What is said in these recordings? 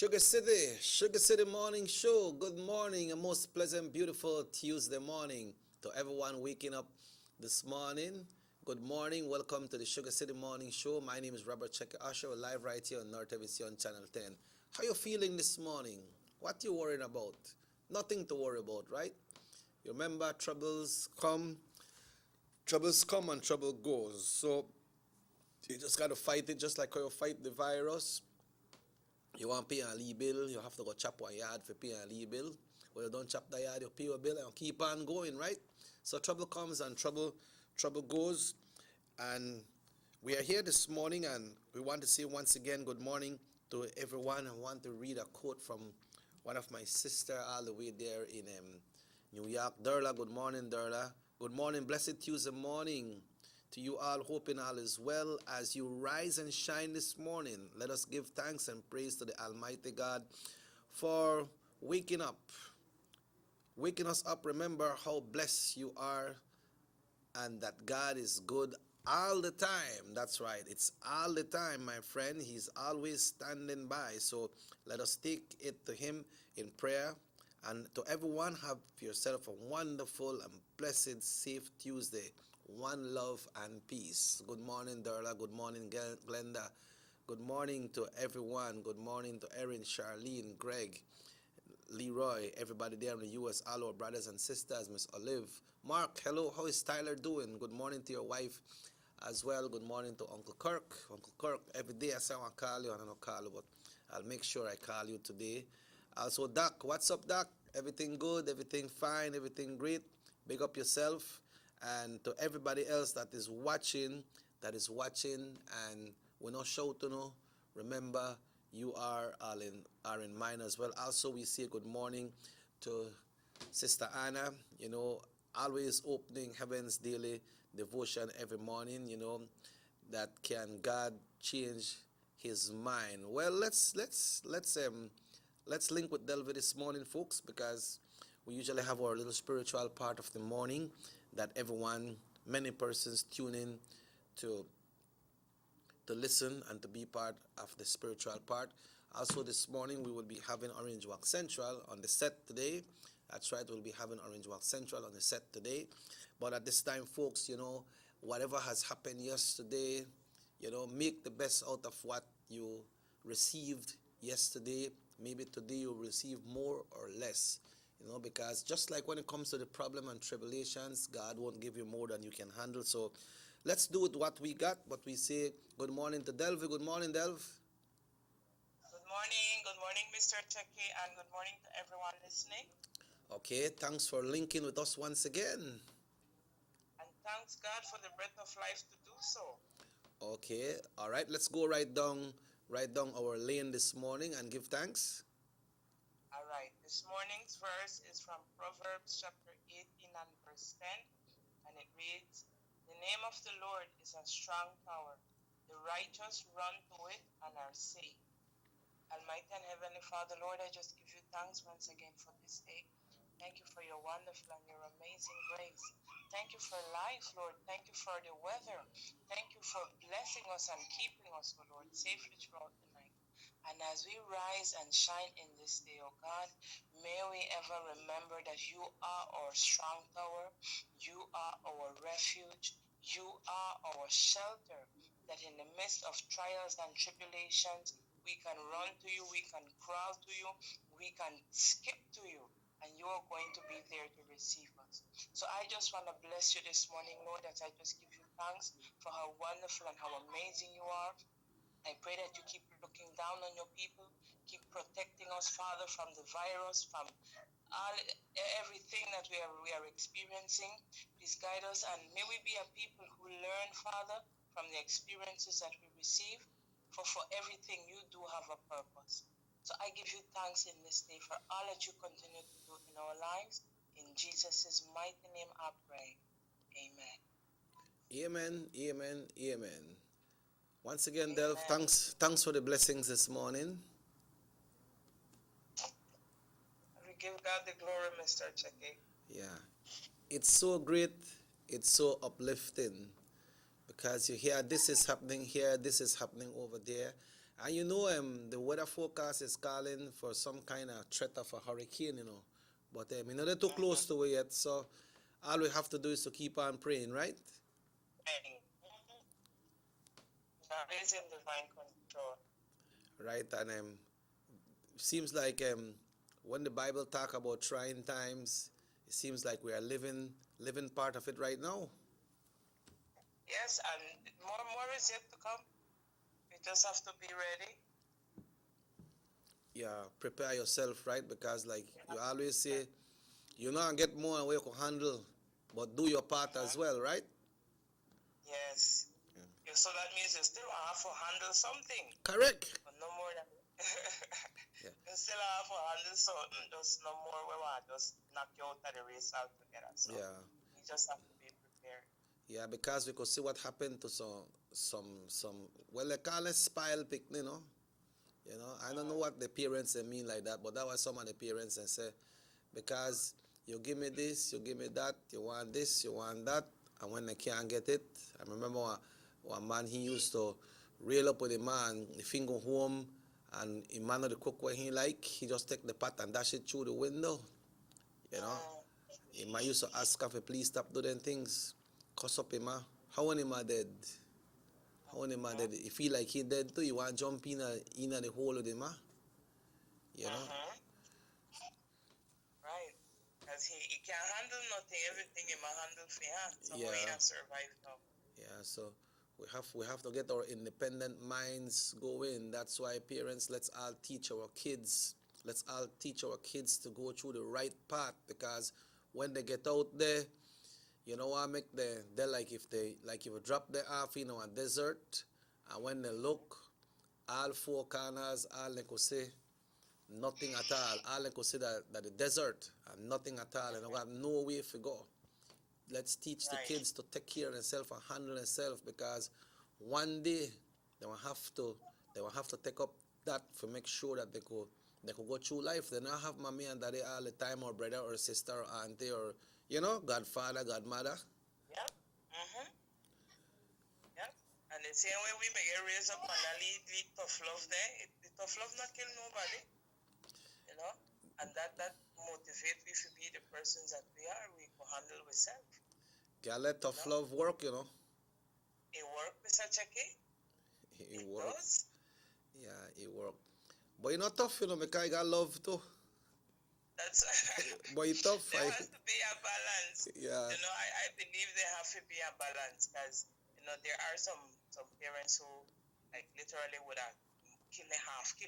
Sugar City Morning Show. Good morning, a most pleasant, beautiful Tuesday morning to everyone waking up this morning. Good morning, welcome to the Sugar City Morning Show. My name is Robert Checker Usher, live right here on North Television Channel 10. How you feeling this morning? What you worrying about? Nothing to worry about, right? You remember troubles come and trouble goes. So you just gotta fight it just like how you fight the virus. You want to pay a leave bill, you have to go chop one yard for pay a leave bill. When you don't chop the yard, you pay your bill and keep on going, right? So trouble comes and trouble goes. And we are here this morning and we want to say once again good morning to everyone. I want to read a quote from one of my sister all the way there in New York. Derla, good morning, Derla. Good morning, blessed Tuesday morning to you all, hoping all is well as you rise and shine this morning. Let us give thanks and praise to the Almighty God for waking us up. Remember how blessed you are and that God is good all the time. That's right, it's all the time, my friend. He's always standing by. So let us take it to him in prayer. And to everyone, have yourself a wonderful and blessed, safe Tuesday. One love and peace. Good morning, Darla. Good morning, Glenda. Good morning to everyone. Good morning to Erin, Charlene, Greg, Leroy, everybody there in the U.S., all our brothers and sisters, Miss Olive. Mark, hello. How is Tyler doing? Good morning to your wife as well. Good morning to Uncle Kirk. Uncle Kirk, every day I say I want to call you, and I don't call you, but I'll make sure I call you today. Also, Doc, what's up, Doc? Everything good? Everything fine? Everything great? Big up yourself. And to everybody else that is watching, and we're not shouting, no. Remember, you are in mine as well. Also, we say good morning to Sister Anna. Always opening Heaven's Daily Devotion every morning. That can God change His mind. Well, let's link with Delva this morning, folks, because we usually have our little spiritual part of the morning that many persons tune in to listen and to be part of the spiritual part. Also this morning we will be having Orange Walk Central on the set today. That's right, we'll be having Orange Walk Central on the set today. But at this time, folks, whatever has happened yesterday, make the best out of what you received yesterday. Maybe today you'll receive more or less. Because just like when it comes to the problem and tribulations, God won't give you more than you can handle. So let's do it what we got, what we say. Good morning to Delvi. Good morning, Delv. Good morning, Mr. Checky, and good morning to everyone listening. Okay, thanks for linking with us once again. And thanks God for the breath of life to do so. Okay, all right, let's go right down our lane this morning and give thanks. All right, this morning's verse is from Proverbs chapter 18 and verse 10, and it reads, "The name of the Lord is a strong tower. The righteous run to it and are safe." Almighty and Heavenly Father, Lord, I just give you thanks once again for this day. Thank you for your wonderful and your amazing grace. Thank you for life, Lord. Thank you for the weather. Thank you for blessing us and keeping us, oh Lord, safely throughout the night. And as we rise and shine in this day, oh God, may we ever remember that you are our strong tower. You are our refuge. You are our shelter, that in the midst of trials and tribulations, we can run to you, we can crawl to you, we can skip to you, and you are going to be there to receive us. So I just want to bless you this morning, Lord, that I just give you thanks for how wonderful and how amazing you are. I pray that you keep looking down on your people, keep protecting us, Father, from the virus, from everything that we are experiencing. Please guide us, and may we be a people who learn, Father, from the experiences that we receive. For everything you do have a purpose. So I give you thanks in this day for all that you continue to do in our lives. In Jesus' mighty name I pray. Amen. Amen, amen, amen. Once again, Delv, thanks for the blessings this morning. We give God the glory, Mr. Checky. Yeah, it's so great, it's so uplifting, because you hear this is happening here, this is happening over there, And you know, the weather forecast is calling for some kind of threat of a hurricane, you know. But you know, they're too close to it yet, so all we have to do is to keep on praying, right? Praying. God is in divine control. Right, and seems like when the Bible talk about trying times, it seems like we are living part of it right now. Yes, and more is yet to come. We just have to be ready. Yeah, prepare yourself, right? Because like you always say, you know, get more and we can handle, but do your part as well, right? Yes. Yeah. So that means you still have to handle something. Correct. But no more than Yeah. you still have to handle something. Just no more we want just knock you out of the race altogether. So Yeah. you just have to be prepared. Yeah, because we could see what happened to some well, they call it spoiled pick, you know. You know, I don't know what the parents they mean like that, but that was some of the parents and say, because you give me this, you give me that, you want this, you want that, and when they can't get it, I remember one man he used to rail up with a man, if he go home and a man of the cook what he like, he just take the pot and dash it through the window. You know, he might used to ask her, please stop doing things, cuss up him, how when him dead? How when him dead? He feel like he dead too, you want to jump in the hole with him, you know. Right. Because he can't handle nothing, everything he must handle for him. So Yeah. how he can survive now? Yeah, so we have to get our independent minds going. That's why parents, let's all teach our kids. Let's all teach our kids to go through the right path, because when they get out there, you know what make they like if you drop them off in a desert, and when they look, all four corners, all they could see nothing at all. All they could see that the desert and nothing at all, and they got no way to go. Let's teach the kids to take care of themselves and handle themselves, because one day they will have to take up that to make sure that they could go through life. They not have mommy and daddy all the time, or brother or sister or auntie, or you know, godfather, godmother. Yep. Yep. And the same way we make it raise up and lead tough love there, the tough love not kill nobody. You know? And that motivate we to be the persons that we are. We can handle ourselves. Can't let tough love work, you know. It work with such a key. It works. Yeah, it work. But you're not tough, you know, because I got love too. That's but you're tough. There has to be a balance. Yeah. You know, I believe there has to be a balance, because you know there are some parents who like literally would have kill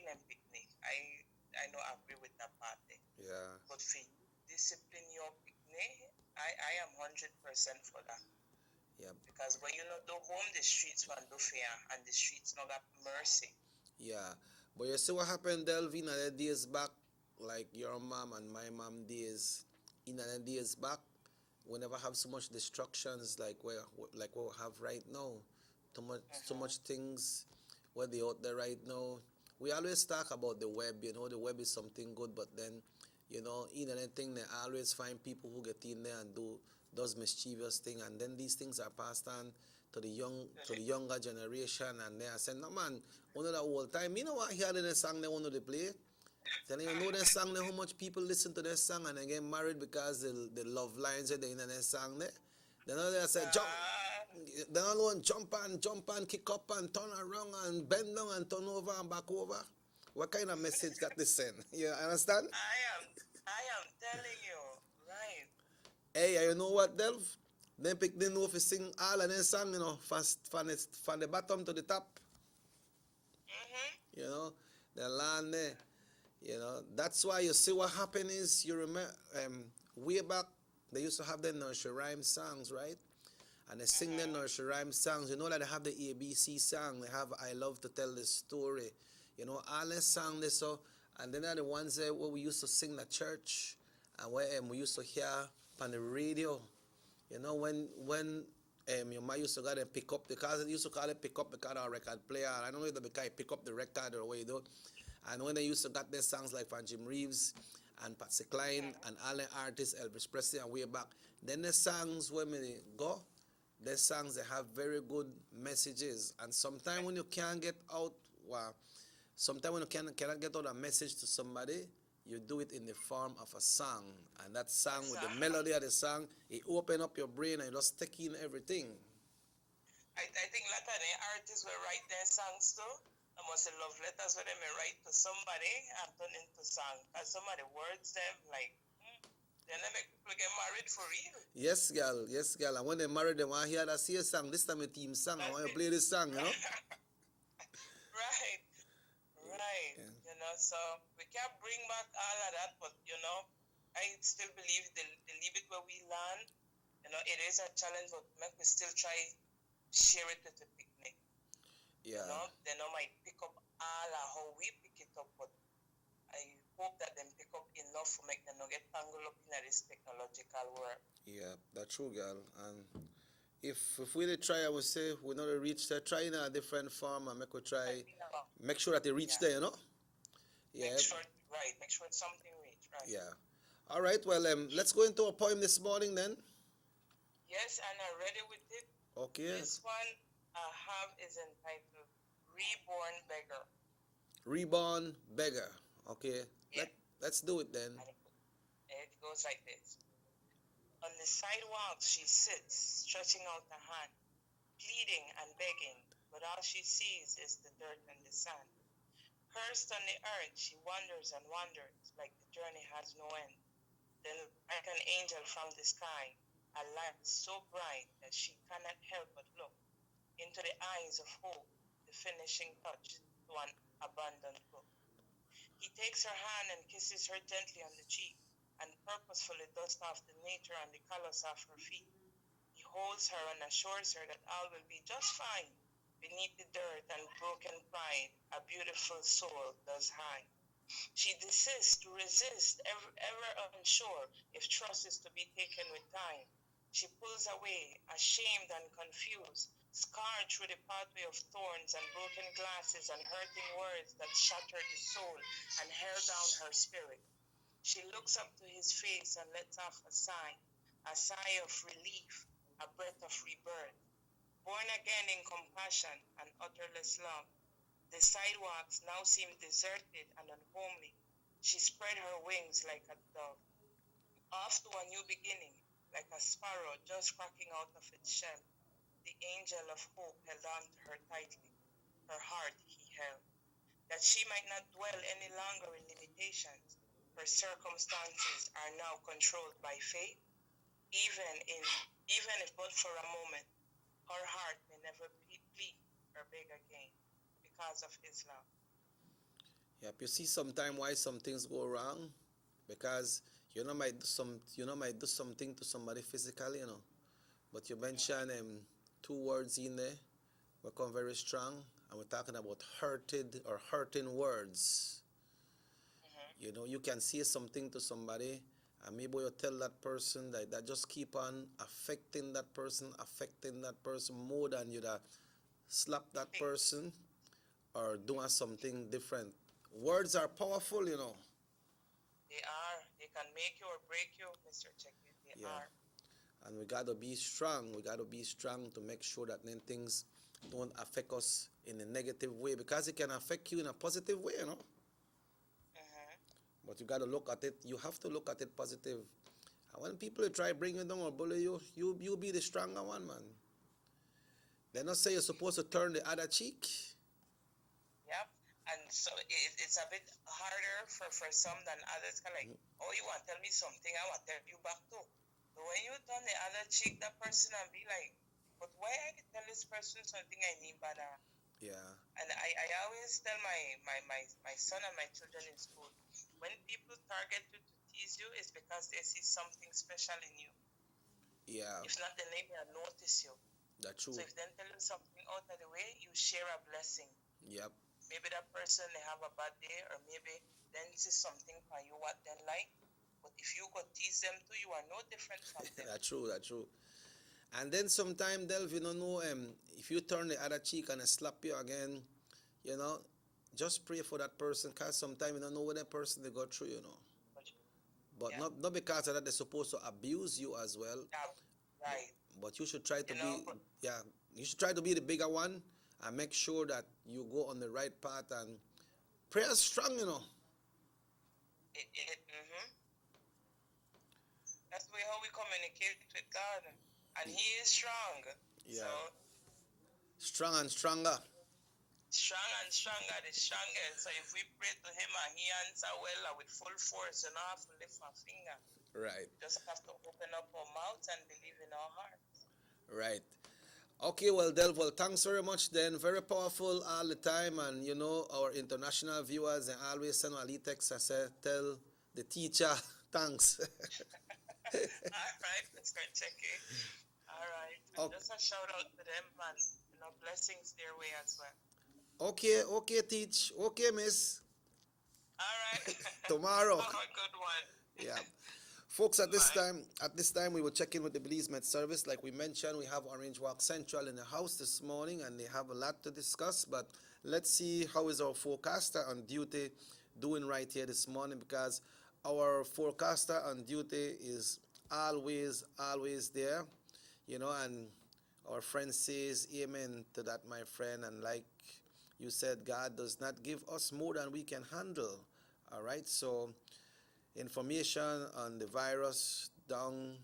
them picnic. I know I agree with that part there. Yeah. But for you discipline your picnic, I am 100% for that. Yeah. Because when you not do home, the streets will do fear, and the streets not got mercy. Yeah. But you see what happened, Delvin, the days back, like your mom and my mom days, in the days back, we never have so much distractions like what we have right now. Too much things where they out there right now. We always talk about the web, you know, the web is something good, but then, you know, in anything they always find people who get in there and do those mischievous things, and then these things are passed on to the younger generation, and they are saying, no man, only the whole time, you know what, hearing the song they want to play. Then you know their song, how much people listen to their song and they get married because the love lines that they in their song there. Then they say jump, then alone jump and kick up and turn around and bend down and turn over and back over. What kind of message that they send? You understand? I am telling you, right. Hey, you know what, Delv? Then pick the know if you sing all of their song, you know, from the bottom to the top. You know, the land there. You know, that's why you see what happened is, you remember, way back, they used to have the nursery rhyme songs, right? And they sing the nursery rhyme songs. You know that they have the ABC song. They have I Love to Tell the Story. You know, all the songs they saw. And then are the ones where we used to sing at church, and where we used to hear on the radio. You know, when your mom used to go and pick up, because they used to call it pick up because our record player. I don't know if they pick up the record or what you do. And when they used to get their songs like from Jim Reeves and Patsy Cline and all the artists, Elvis Presley and way back, then the songs when they go, their songs they have very good messages. And sometimes when you can't get out, well, sometimes when you cannot get out a message to somebody, you do it in the form of a song. And that song, with the melody of the song, it open up your brain and you just take in everything. I think a lot of the artists will write their songs too. I must say love letters where they may write to somebody and turn into song. And some of the words them like then they make people get married for real. Yes, girl. Yes, girl. And when they marry, they want to hear that same song. This time a team song. I want to play this song, you know? Right. Right. Yeah. You know, so we can't bring back all of that, but you know, I still believe the leave it where we learn. You know, it is a challenge, but make we still try share it with the picnic. Yeah. You know, they know might pick up all of how we pick it up, but I hope that them pick up enough for make them not get tangled up in this technological world. Yeah, that's true, girl. And if we really try, I would say we not reach there, try in a different form and make sure that they reach there, you know? Yeah. Make sure it's something reach, right? Yeah. All right, well, let's go into a poem this morning then. Yes, and I'm ready with it. Okay. This one I have is entitled Reborn Beggar. Reborn Beggar. Okay. Yeah. Let's do it then. And it goes like this. On the sidewalk she sits, stretching out a hand, pleading and begging, but all she sees is the dirt and the sand. Cursed on the earth, she wanders and wanders, like the journey has no end. Then, like an angel from the sky, a light so bright that she cannot help but look into the eyes of hope, the finishing touch to an abandoned book. He takes her hand and kisses her gently on the cheek, and purposefully dusts off the nature and the colors off her feet. He holds her and assures her that all will be just fine. Beneath the dirt and broken pride, a beautiful soul does hide. She desists to resist, ever unsure if trust is to be taken with time. She pulls away, ashamed and confused, scarred through the pathway of thorns and broken glasses and hurting words that shattered the soul and held down her spirit. She looks up to his face and lets off a sigh of relief, a breath of rebirth. Born again in compassion and utterless love, the sidewalks now seem deserted and unhomely. She spread her wings like a dove, off to a new beginning, like a sparrow just cracking out of its shell. The angel of hope held on to her tightly, her heart he held, that she might not dwell any longer in limitations. Her circumstances are now controlled by faith, even if but for a moment. Her heart may never plead or beg again because of his love. Yep, you see sometime why some things go wrong, because might do something to somebody physically, but you mention two words in there become very strong, and we're talking about hurting words. You can say something to somebody, and maybe you tell that person that just keep on affecting that person more than you'd slap that person or doing something different. Words are powerful, They are. They can make you or break you, Mr. Checky. They are. And we got to be strong. We got to be strong to make sure that then things don't affect us in a negative way, because it can affect you in a positive way, But you got to look at it. You have to look at it positive. And when people try bring you down or bully you, you be the stronger one, man. They not say you're supposed to turn the other cheek. Yep. And so it's a bit harder for some than others. Kind of like, oh, you want to tell me something, I want to tell you back too. But when you turn the other cheek, that person and be like, but why I tell this person something I need better? Yeah. And I always tell my son and my children in school, when people target you to tease you, it's because they see something special in you. Yeah. If not, then they may notice you. That's true. So if they tell you something out of the way, you share a blessing. Yep. Maybe that person, they have a bad day, or maybe then see something for you what they like. But if you go tease them too, you are no different from them. That's true. And then sometime, Delv, if you turn the other cheek and I slap you again, just pray for that person, because sometimes you don't know what that person they go through, But not because of that they're supposed to abuse you as well. Right. But you should try to you should try to be the bigger one and make sure that you go on the right path and Prayer is strong, you know. That's the way how we communicate with God. And He is strong. Yeah. So, Strong and stronger. strong and stronger, the strongest. So, if we pray to Him and He answer well and with full force, you don't have to lift our finger. Right. Just have to open up our mouth and believe in our heart. Right. Okay, well, Delval, thanks very much then. Very powerful all the time. And, you know, our international viewers, they always send a little text and say, tell the teacher, thanks. All right, Mr. Checky. All right. And just a shout out to them and, blessings their way as well. Okay, teach. Okay, miss. All right. Tomorrow. Have a good one. Yeah. Folks, at this Bye. time, we will check in with the Belize Met Service. Like we mentioned, we have Orange Walk Central in the house this morning, and they have a lot to discuss. But let's see how is our forecaster on duty doing right here this morning, because our forecaster on duty is always there, you know, and our friend says amen to that, my friend. And like you said, God does not give us more than we can handle. All right, so information on the virus down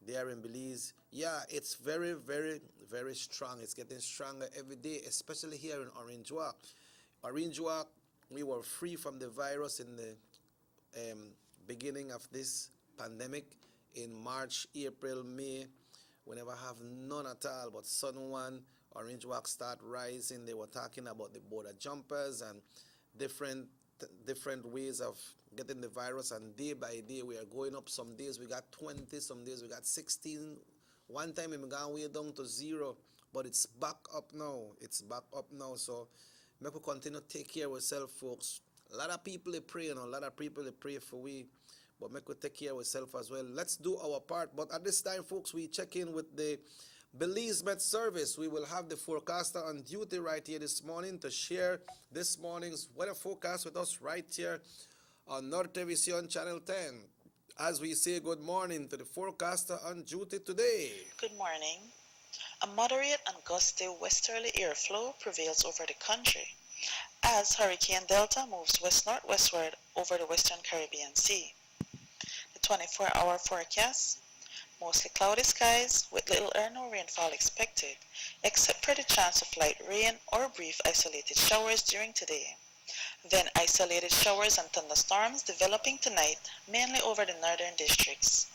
there in Belize. Yeah, it's very strong. It's getting stronger every day, especially here in Orange Walk. Orange Walk, we were free from the virus in the beginning of this pandemic in March, April, May. We never have none at all, but sudden one, Orange Walk start rising. They were talking about the border jumpers and different ways of getting the virus, and day by day we are going up. Some days we got 20, some days we got 16. One time we got way down to 0, but it's back up now. So make we continue to take care of ourselves, folks. A lot of people they pray, a lot of people they pray for we, but make we take care of ourselves as well. Let's do our part. But at this time, folks, we check in with the Belize Met Service. We will have the forecaster on duty right here this morning to share this morning's weather forecast with us right here on Nortevision Channel 10. As we say good morning to the forecaster on duty today. Good morning. A moderate and gusty westerly airflow prevails over the country as Hurricane Delta moves west-northwestward over the western Caribbean Sea. The 24-hour forecast: mostly cloudy skies with little or no rainfall expected, except for the chance of light rain or brief isolated showers during today. Then isolated showers and thunderstorms developing tonight, mainly over the northern districts.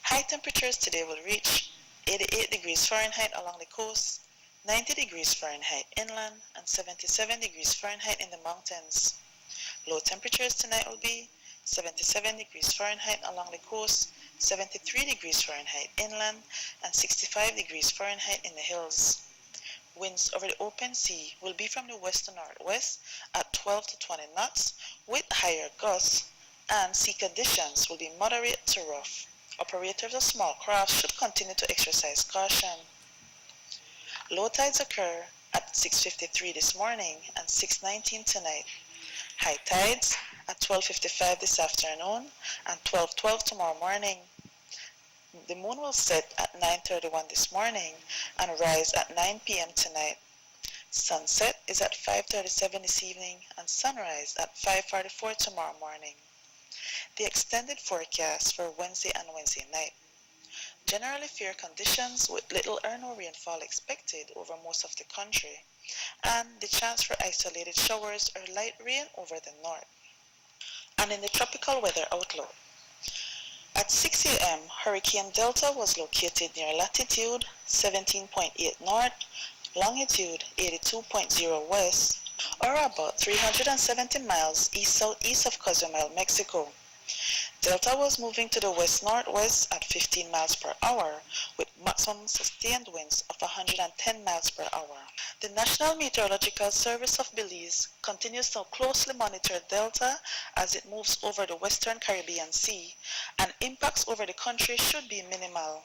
High temperatures today will reach 88 degrees Fahrenheit along the coast, 90 degrees Fahrenheit inland, and 77 degrees Fahrenheit in the mountains. Low temperatures tonight will be 77 degrees Fahrenheit along the coast, 73 degrees Fahrenheit inland, and 65 degrees Fahrenheit in the hills. Winds over the open sea will be from the west to northwest at 12 to 20 knots with higher gusts, and sea conditions will be moderate to rough. Operators of small craft should continue to exercise caution. Low tides occur at 6:53 this morning and 6:19 tonight. High tides at 12:55 this afternoon and 12:12 tomorrow morning. The moon will set at 9:31 this morning and rise at 9 p.m. tonight. Sunset is at 5:37 this evening and sunrise at 5:44 tomorrow morning. The extended forecast for Wednesday and Wednesday night: generally fair conditions with little or no rainfall expected over most of the country, and the chance for isolated showers or light rain over the north. And in the tropical weather outlook: at 6 a.m., Hurricane Delta was located near latitude 17.8 north, longitude 82.0 west, or about 370 miles east-southeast of Cozumel, Mexico. Delta was moving to the west-northwest at 15 miles per hour with maximum sustained winds of 110 miles per hour. The National Meteorological Service of Belize continues to closely monitor Delta as it moves over the western Caribbean Sea, and impacts over the country should be minimal.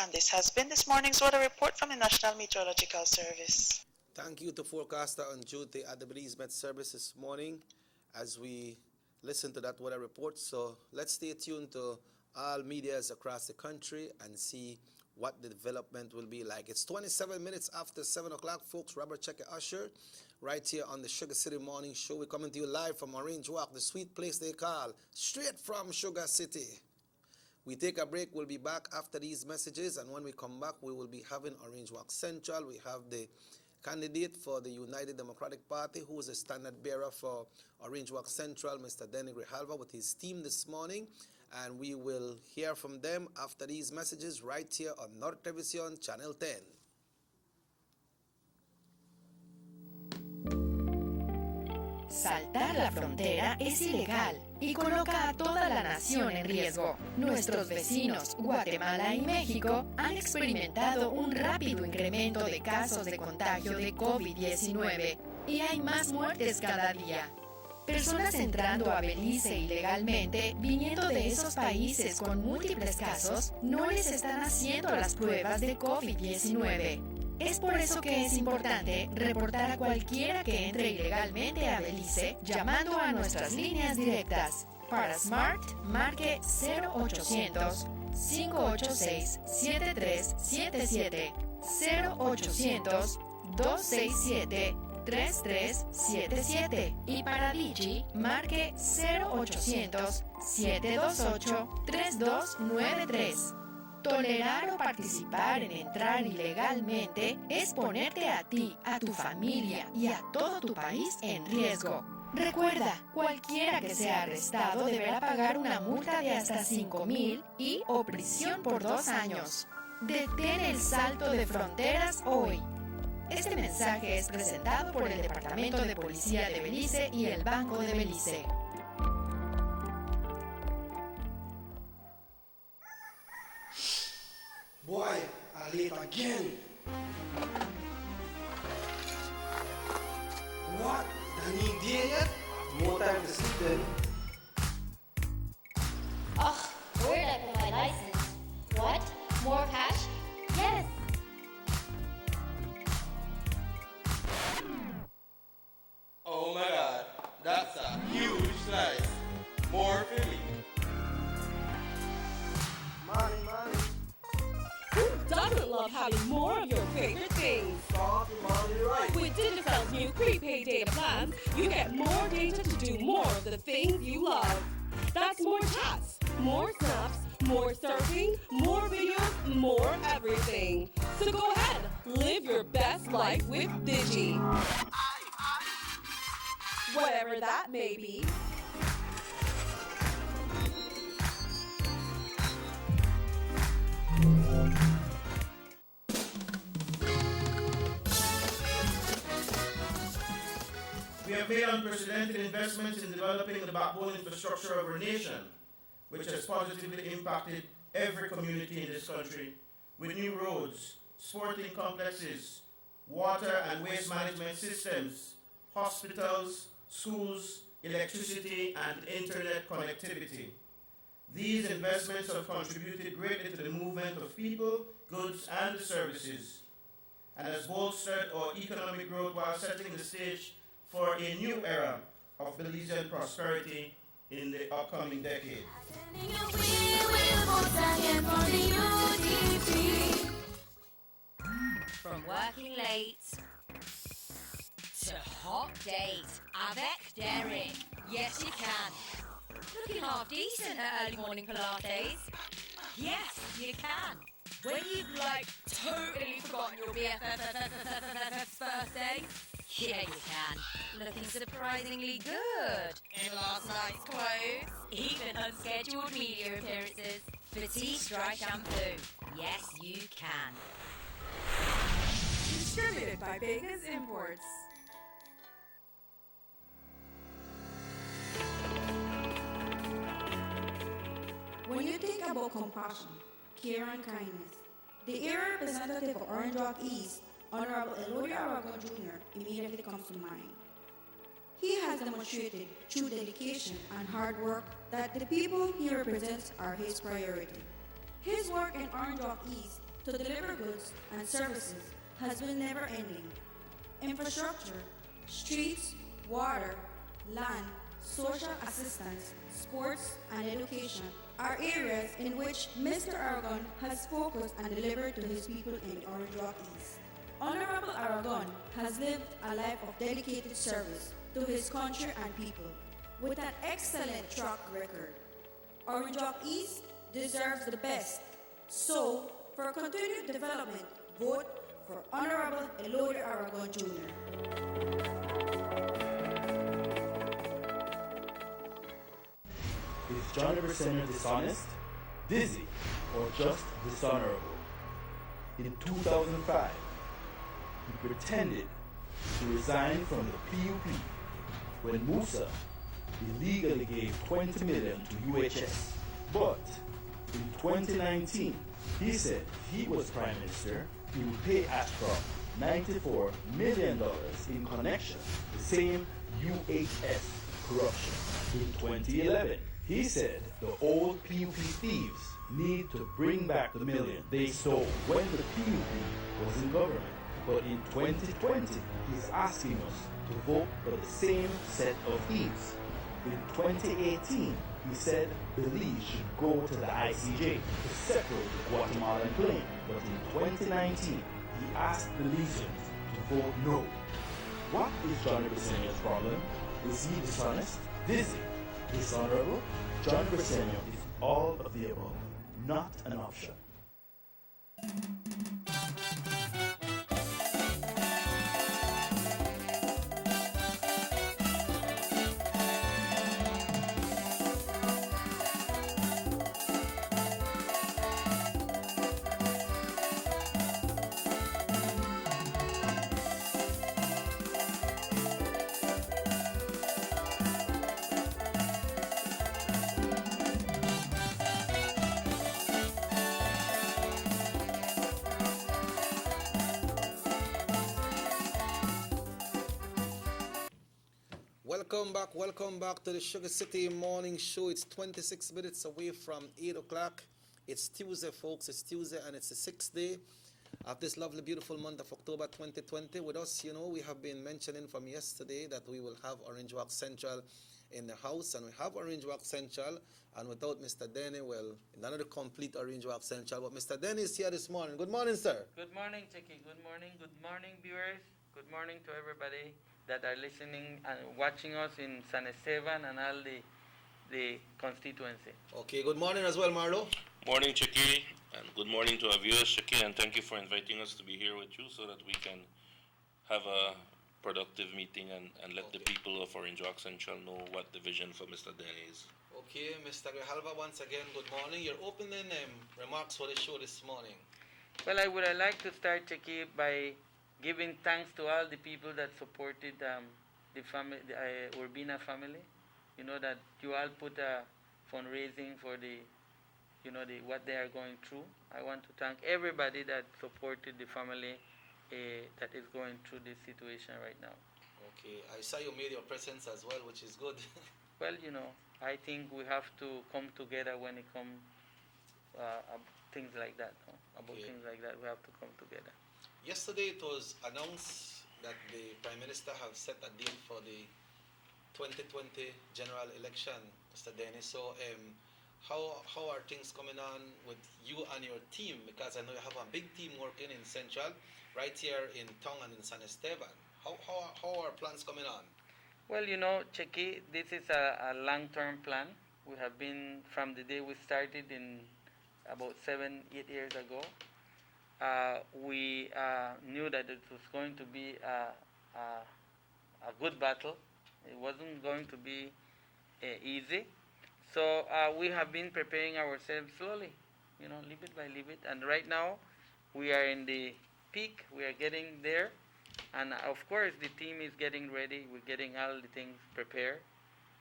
And this has been this morning's weather report from the National Meteorological Service. Thank you to forecaster on duty at the Belize Met Service this morning as we listen to that weather report. So let's stay tuned to all medias across the country and see what the development will be like. It's 27 minutes after 7 o'clock, folks. Robert Checker Usher right here on the Sugar City Morning Show. We're coming to you live from Orange Walk, the sweet place they call, straight from Sugar City. We take a break. We'll be back after these messages, and when we come back, we will be having Orange Walk Central. We have the candidate for the United Democratic Party, who is a standard bearer for Orange Walk Central, Mr. Denny Grijalva, with his team this morning. And we will hear from them after these messages right here on North Television, Channel 10. Saltar la frontera es ilegal y coloca a toda la nación en riesgo. Nuestros vecinos, Guatemala y México, han experimentado un rápido incremento de casos de contagio de COVID-19 y hay más muertes cada día. Personas entrando a Belice ilegalmente, viniendo de esos países con múltiples casos, no les están haciendo las pruebas de COVID-19. Es por eso que es importante reportar a cualquiera que entre ilegalmente a Belice llamando a nuestras líneas directas. Para Smart, marque 0800-586-7377, 0800-267-3377 y para Digi, marque 0800-728-3293. Tolerar o participar en entrar ilegalmente es ponerte a ti, a tu familia y a todo tu país en riesgo. Recuerda, cualquiera que sea arrestado deberá pagar una multa de hasta 5,000 y o prisión por 2 años. Detén el salto de fronteras hoy. Este mensaje es presentado por el Departamento de Policía de Belice y el Banco de Belice. Boy, I late again. What? Done ain't there yet? More time to sleep then. Ugh, where did I put my license? What? More cash? Yes! Oh my god, that's a huge slice. More for me. Money, money. Who doesn't love having more of your favorite things? Stop your money right. With Digicel's new prepaid data plans, you get more data to do more of the things you love. That's more chats, more snaps, more surfing, more videos, more everything. So go ahead, live your best life with Digi. Whatever that may be. We have made unprecedented investments in developing the backbone infrastructure of our nation, which has positively impacted every community in this country, with new roads, sporting complexes, water and waste management systems, hospitals, schools, electricity, and internet connectivity. These investments have contributed greatly to the movement of people, goods, and services, and has bolstered our economic growth while setting the stage for a new era of Belizean prosperity in the upcoming decade. From working late to hot date, avec Derek. Yes, you can. Looking half decent at early morning Pilates. Yes, you can. When you've totally forgotten your BFF's birthday. Yeah, you can. Looking surprisingly good in last night's clothes. Even unscheduled media appearances. Batiste Dry Shampoo. Yes, you can. Distributed by Vegas Imports. When you think about compassion, care and kindness, the area representative of Orange Walk East, Honorable Eloy Aragon Jr. immediately comes to mind. He has demonstrated through dedication and hard work that the people he represents are his priority. His work in Orange Walk East to deliver goods and services has been never-ending. Infrastructure, streets, water, land, social assistance, sports, and education are areas in which Mr. Aragon has focused and delivered to his people in the Orange Walk East. Honorable Aragon has lived a life of dedicated service to his country and people with an excellent track record. Orange Walk East deserves the best. So, for continued development, vote for Honorable Elodie Aragon Jr. Is Johnny Briceño dishonest, dizzy, or just dishonorable? In 2005, he pretended to resign from the PUP when Musa illegally gave $20 million to UHS. But in 2019, he said if he was Prime Minister, he would pay Ashcroft $94 million in connection to the same UHS corruption. In 2011, he said the old PUP thieves need to bring back the million they stole when the PUP was in government. But in 2020, he's asking us to vote for the same set of thieves. In 2018, he said Belize should go to the ICJ to separate the Guatemalan claim. But in 2019, he asked Belizeans to vote no. What is Johnny Briceño's problem? Is he dishonest, dizzy, dishonorable? Johnny Briceño is all of the above, not an option. Welcome back to the Sugar City Morning Show. It's 26 minutes away from 8 o'clock. It's Tuesday, folks. It's Tuesday, and it's the 6th day of this lovely, beautiful month of October 2020. With us, we have been mentioning from yesterday that we will have Orange Walk Central in the house, and we have Orange Walk Central, and without Mr. Denny, well, none of the complete Orange Walk Central, but Mr. Denny is here this morning. Good morning, sir. Good morning, Chicky. Good morning, viewers. Good morning to everybody that are listening and watching us in San Esteban and all the constituency. Okay, good morning as well, Marlo. Morning, Chicky, and good morning to our viewers, Chicky, and thank you for inviting us to be here with you so that we can have a productive meeting and let the people of Orange Walk Central know what the vision for Mr. Denny is. Okay, Mr. Grijalva, once again, good morning. Your opening remarks for the show this morning. Well, I would like to start, Chicky, by giving thanks to all the people that supported the family, the Urbina family. You know that you all put a fundraising for what they are going through. I want to thank everybody that supported the family that is going through this situation right now. Okay, I saw you made your presence as well, which is good. Well, I think we have to come together when it comes things like that. No? About things like that, we have to come together. Yesterday it was announced that the Prime Minister have set a date for the 2020 general election, Mr. Dennis. So how are things coming on with you and your team? Because I know you have a big team working in Central, right here in town and in San Esteban. How are plans coming on? Well, Checky, this is a long-term plan. We have been, from the day we started in about 7-8 years ago, we knew that it was going to be a good battle. It wasn't going to be easy. So we have been preparing ourselves slowly, little bit by little bit. And right now, we are in the peak. We are getting there. And of course, the team is getting ready. We're getting all the things prepared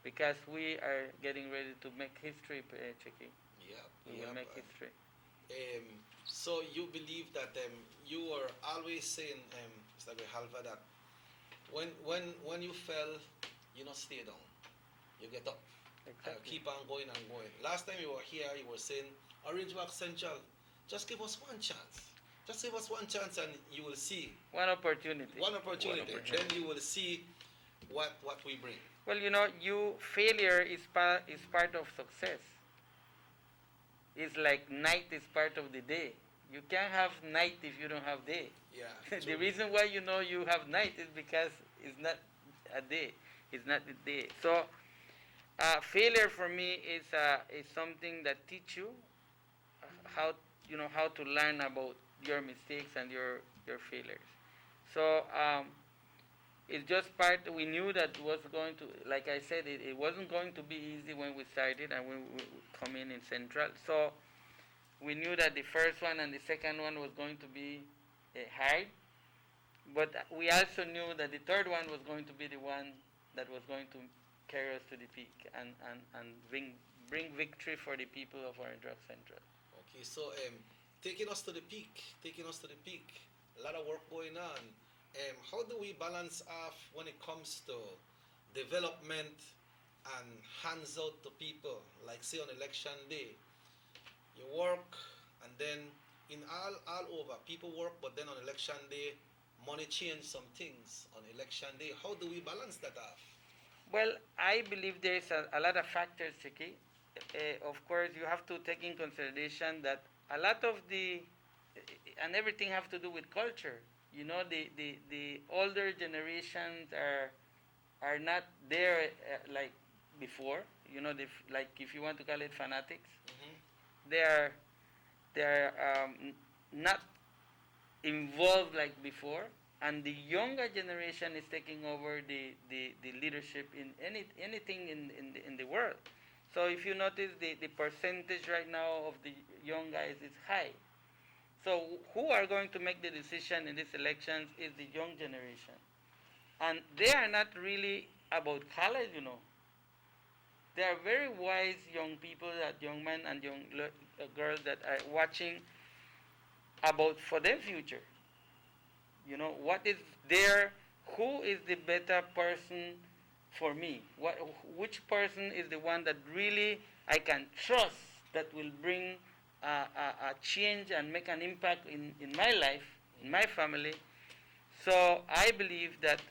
because we are getting ready to make history, Chicky. Yeah. We will make history. So you believe that you were always saying, Mr. Grijalva, that when you fell, you don't stay down. You get up. Exactly. Keep on going and going. Last time you were here, you were saying, Orange Walk Central, just give us one chance. Just give us one chance and you will see. One opportunity. One opportunity. Then you will see what we bring. Well, failure is part of success. It's like night is part of the day. You can't have night if you don't have day. Yeah. The reason why you know you have night is because it's not a day. It's not the day. So failure for me is something that teach you how how to learn about your mistakes and your failures. So it's just part. We knew that was going to, like I said, it wasn't going to be easy when we started and when we come in Central. So we knew that the first one and the second one was going to be hard, but we also knew that the third one was going to be the one that was going to carry us to the peak and bring victory for the people of Orange Rock Central. Okay, so taking us to the peak, a lot of work going on. How do we balance off when it comes to development and hands out to people? Like say on election day, you work and then in all over, people work, but then on election day, money change some things on election day. How do we balance that off? Well, I believe there is a lot of factors, Chiki. Of course, you have to take in consideration that a lot of and everything have to do with culture. You know, the older generations are not there like before. You know, like if you want to call it fanatics, they are not involved like before, and the younger generation is taking over the leadership in anything in the world. So if you notice, the percentage right now of the young guys is high. So who are going to make the decision in these elections is the young generation. And they are not really about college, you know. They are very wise young people, that young men and young girls that are watching about for their future. You know, what is there, who is the better person for me? Which person is the one that really I can trust that will bring a change and make an impact in my life, in my family? So I believe that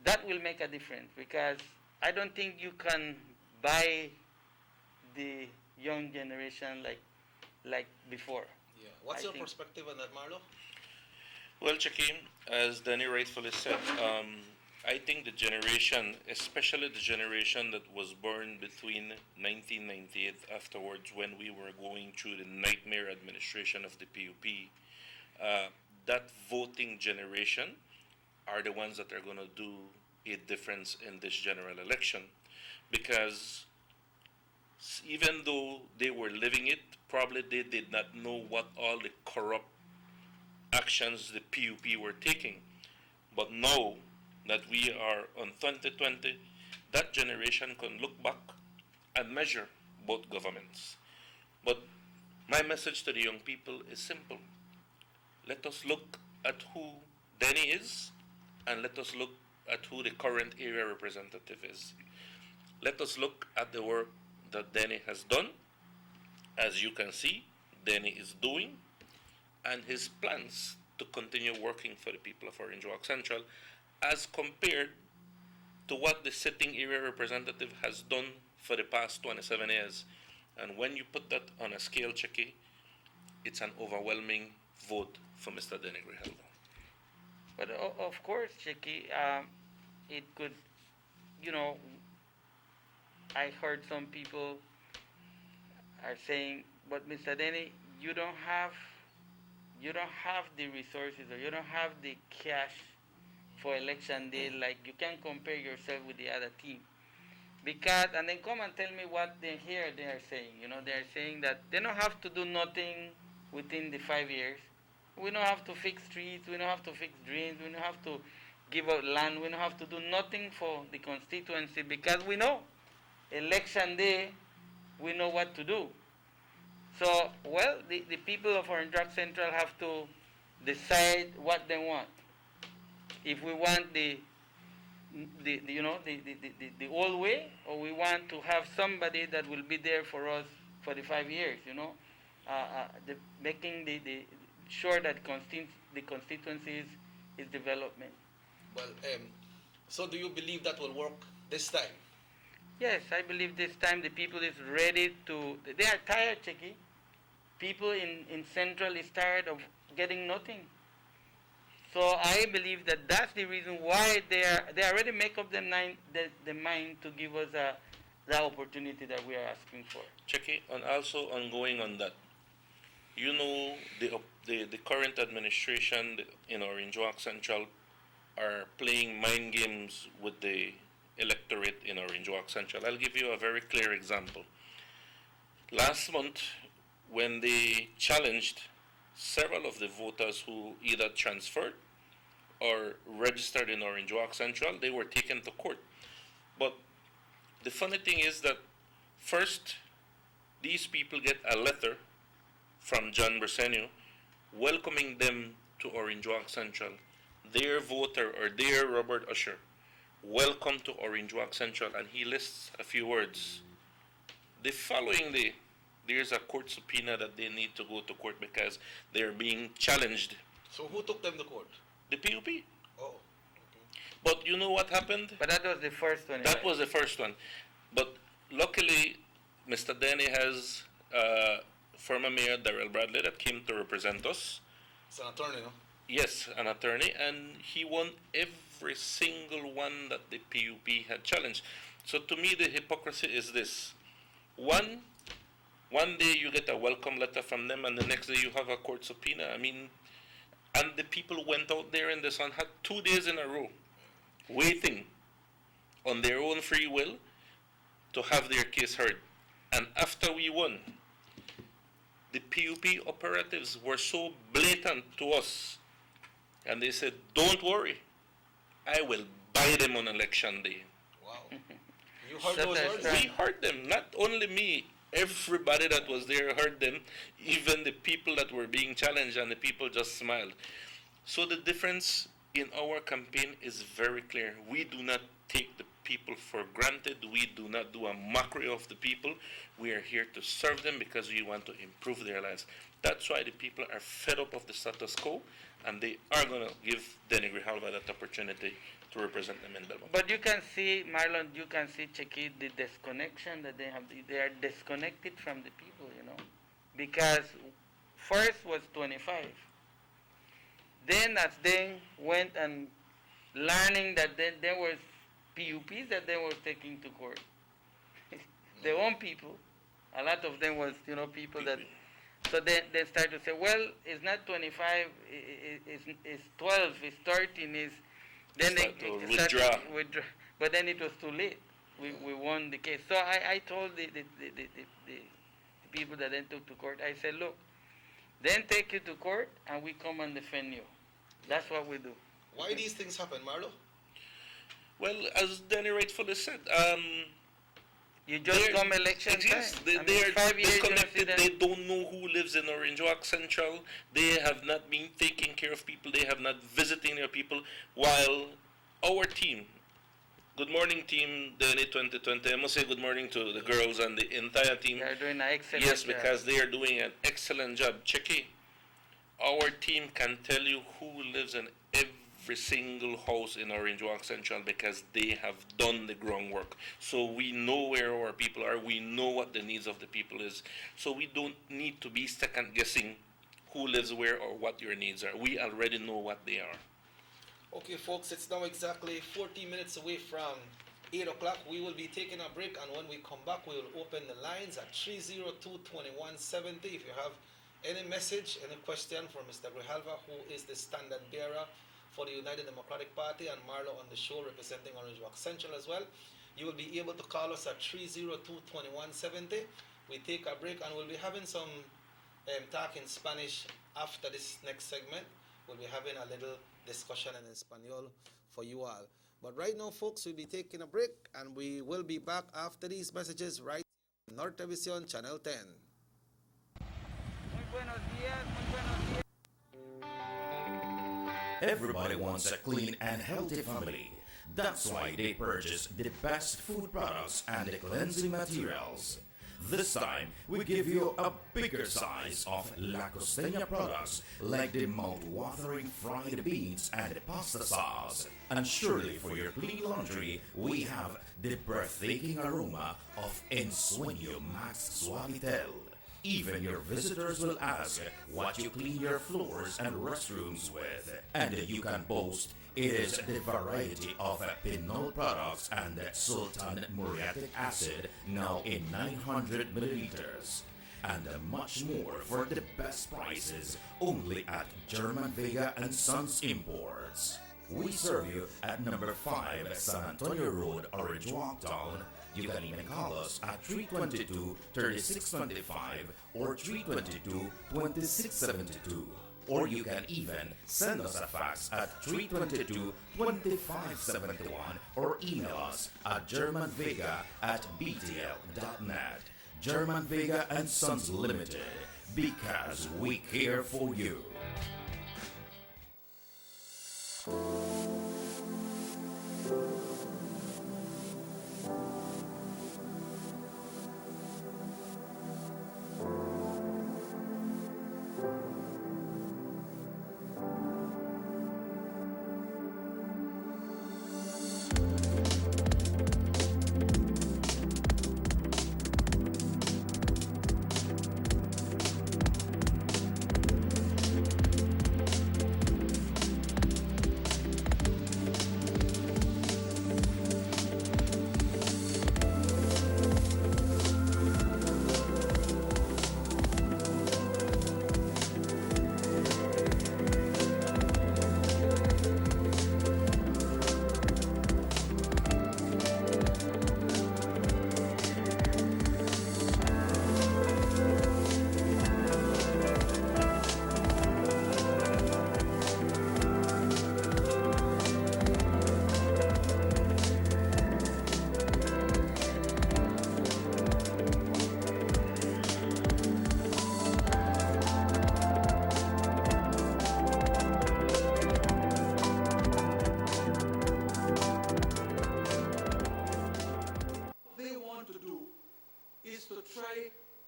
that will make a difference, because I don't think you can buy the young generation like before. Yeah. What's your perspective on that, Marlo? Well, Chakim, as Danny rightfully said, I think the generation, especially the generation that was born between 1998 afterwards, when we were going through the nightmare administration of the PUP, that voting generation are the ones that are going to do a difference in this general election, because even though they were living it, probably they did not know what all the corrupt actions the PUP were taking. But now that we are on 2020, that generation can look back and measure both governments. But my message to the young people is simple. Let us look at who Denny is, and let us look at who the current area representative is. Let us look at the work that Denny has done. As you can see, Denny is doing, and his plans to continue working for the people of Orange Walk Central, as compared to what the sitting area representative has done for the past 27 years. And when you put that on a scale, Chicky, it's an overwhelming vote for Mr. Denny Grijalvo. But of course, Chicky, it could, you know, I heard some people are saying, but Mr. Denny, you don't have the resources, or you don't have the cash for election day. Like, you can't compare yourself with the other team. Because, and then come and tell me what they are saying. You know, they are saying that they don't have to do nothing within the 5 years. We don't have to fix streets, we don't have to fix drains, we don't have to give out land, we don't have to do nothing for the constituency, because we know election day, we know what to do. So, well, the people of Orange Rock Central have to decide what they want. If we want the old way, or we want to have somebody that will be there for us for the 5 years, you know, making the sure that the constituency is development. Well, so do you believe that will work this time? Yes, I believe this time the people is ready to. They are tired, Chicky. people in Central is tired of getting nothing. So I believe that that's the reason why they already make up their mind to give us the opportunity that we are asking for. Checky, and also ongoing on that. You know, the current administration in Orange Walk Central are playing mind games with the electorate in Orange Walk Central. I'll give you a very clear example. Last month, when they challenged several of the voters who either transferred or registered in Orange Walk Central, they were taken to court. But the funny thing is that first, these people get a letter from John Bersenio welcoming them to Orange Walk Central. Their voter or their Robert Usher, welcome to Orange Walk Central, and he lists a few words. The following day, there's a court subpoena that they need to go to court because they're being challenged. So who took them to court? The PUP. Oh. But you know what happened? But that was the first one. That was the first one. But luckily, Mr. Denny has former Mayor Darrell Bradley that came to represent us. It's an attorney, no? Yes, an attorney, and he won every single one that the PUP had challenged. So to me, the hypocrisy is this. One day you get a welcome letter from them, and the next day you have a court subpoena. I mean, and the people went out there in the sun, had 2 days in a row, waiting on their own free will to have their case heard. And after we won, the PUP operatives were so blatant to us, and they said, don't worry, I will buy them on election day. Wow. You heard those words? We heard them, not only me, everybody that was there heard them, even the people that were being challenged, and the people just smiled. So the difference in our campaign is very clear. We do not take the people for granted. We do not do a mockery of the people. We are here to serve them because we want to improve their lives. That's why the people are fed up of the status quo, and they are going to give Denny Grijalva that opportunity to represent them in Belmont. But you can see, Marlon, you can see, Checky, the disconnection that they have. They are disconnected from the people, you know. Because first was 25. Then as they went and learning that there was PUPs that they were taking to court. Their own people. A lot of them was, you know, people that... So they start to say, well, it's not 25, it's 12, it's 13, it's... Then they withdraw. But then it was too late. We won the case. So I told the people that then took to court, I said, look, then take you to court and we come and defend you. That's what we do. Why these things happen, Marlo? Well, as Danny rightfully said, you just come election yes, time. They are 5 years disconnected. They don't know who lives in Orange Walk Central. They have not been taking care of people. They have not visiting their people. While our team, good morning team, Danny 2020, I must say good morning to the girls and the entire team. They are doing an excellent Yes, job. because they are doing an excellent job. Checky, our team can tell you who lives in every single house in Orange Walk Central because they have done the groundwork. So we know where our people are. We know what the needs of the people is. So we don't need to be second guessing who lives where or what your needs are. We already know what they are. Okay, folks, it's now exactly 40 minutes away from 8 o'clock. We will be taking a break, and when we come back, we will open the lines at 302-2170. If you have any message, any question for Mr. Grijalva, who is the standard bearer for the United Democratic Party, and Marlo on the show representing Orange Walk Central as well, you will be able to call us at 302-2170. We take a break, and we'll be having some talk in Spanish after this next segment. We'll be having a little discussion in Espanol for you all. But right now, folks, we'll be taking a break, and we will be back after these messages right on Nortevisión Channel 10. Everybody wants a clean and healthy family. That's why they purchase the best food products and the cleansing materials. This time, we give you a bigger size of La Costeña products like the mouth-watering fried beans and the pasta sauce. And surely for your clean laundry, we have the breathtaking aroma of Ensueño Max Suavitel. Even your visitors will ask what you clean your floors and restrooms with. And you can boast it is the variety of Pinol products and Sultan muriatic acid now in 900 milliliters. And much more for the best prices only at German Vega and Sons Imports. We serve you at number 5 San Antonio Road, Orange Walktown. You can even call us at 322-3625 or 322-2672. Or you can even send us a fax at 322-2571 or email us at germanvega@btl.net. German Vega and Sons Limited, because we care for you.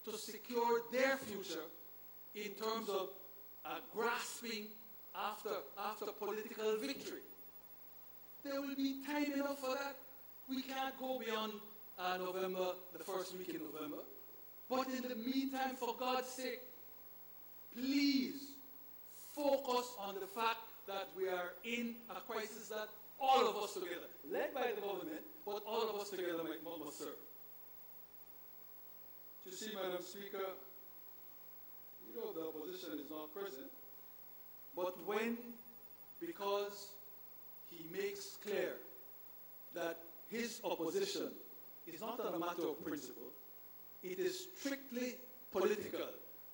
to secure their future in terms of grasping after political victory. There will be time enough for that. We can't go beyond November, the first week in November. But in the meantime, for God's sake, please focus on the fact that we are in a crisis that all of us together, led by the government, but all of us together must serve. You see, Madam Speaker, you know the opposition is not present, but when, because he makes clear that his opposition is not on a matter of principle, it is strictly political.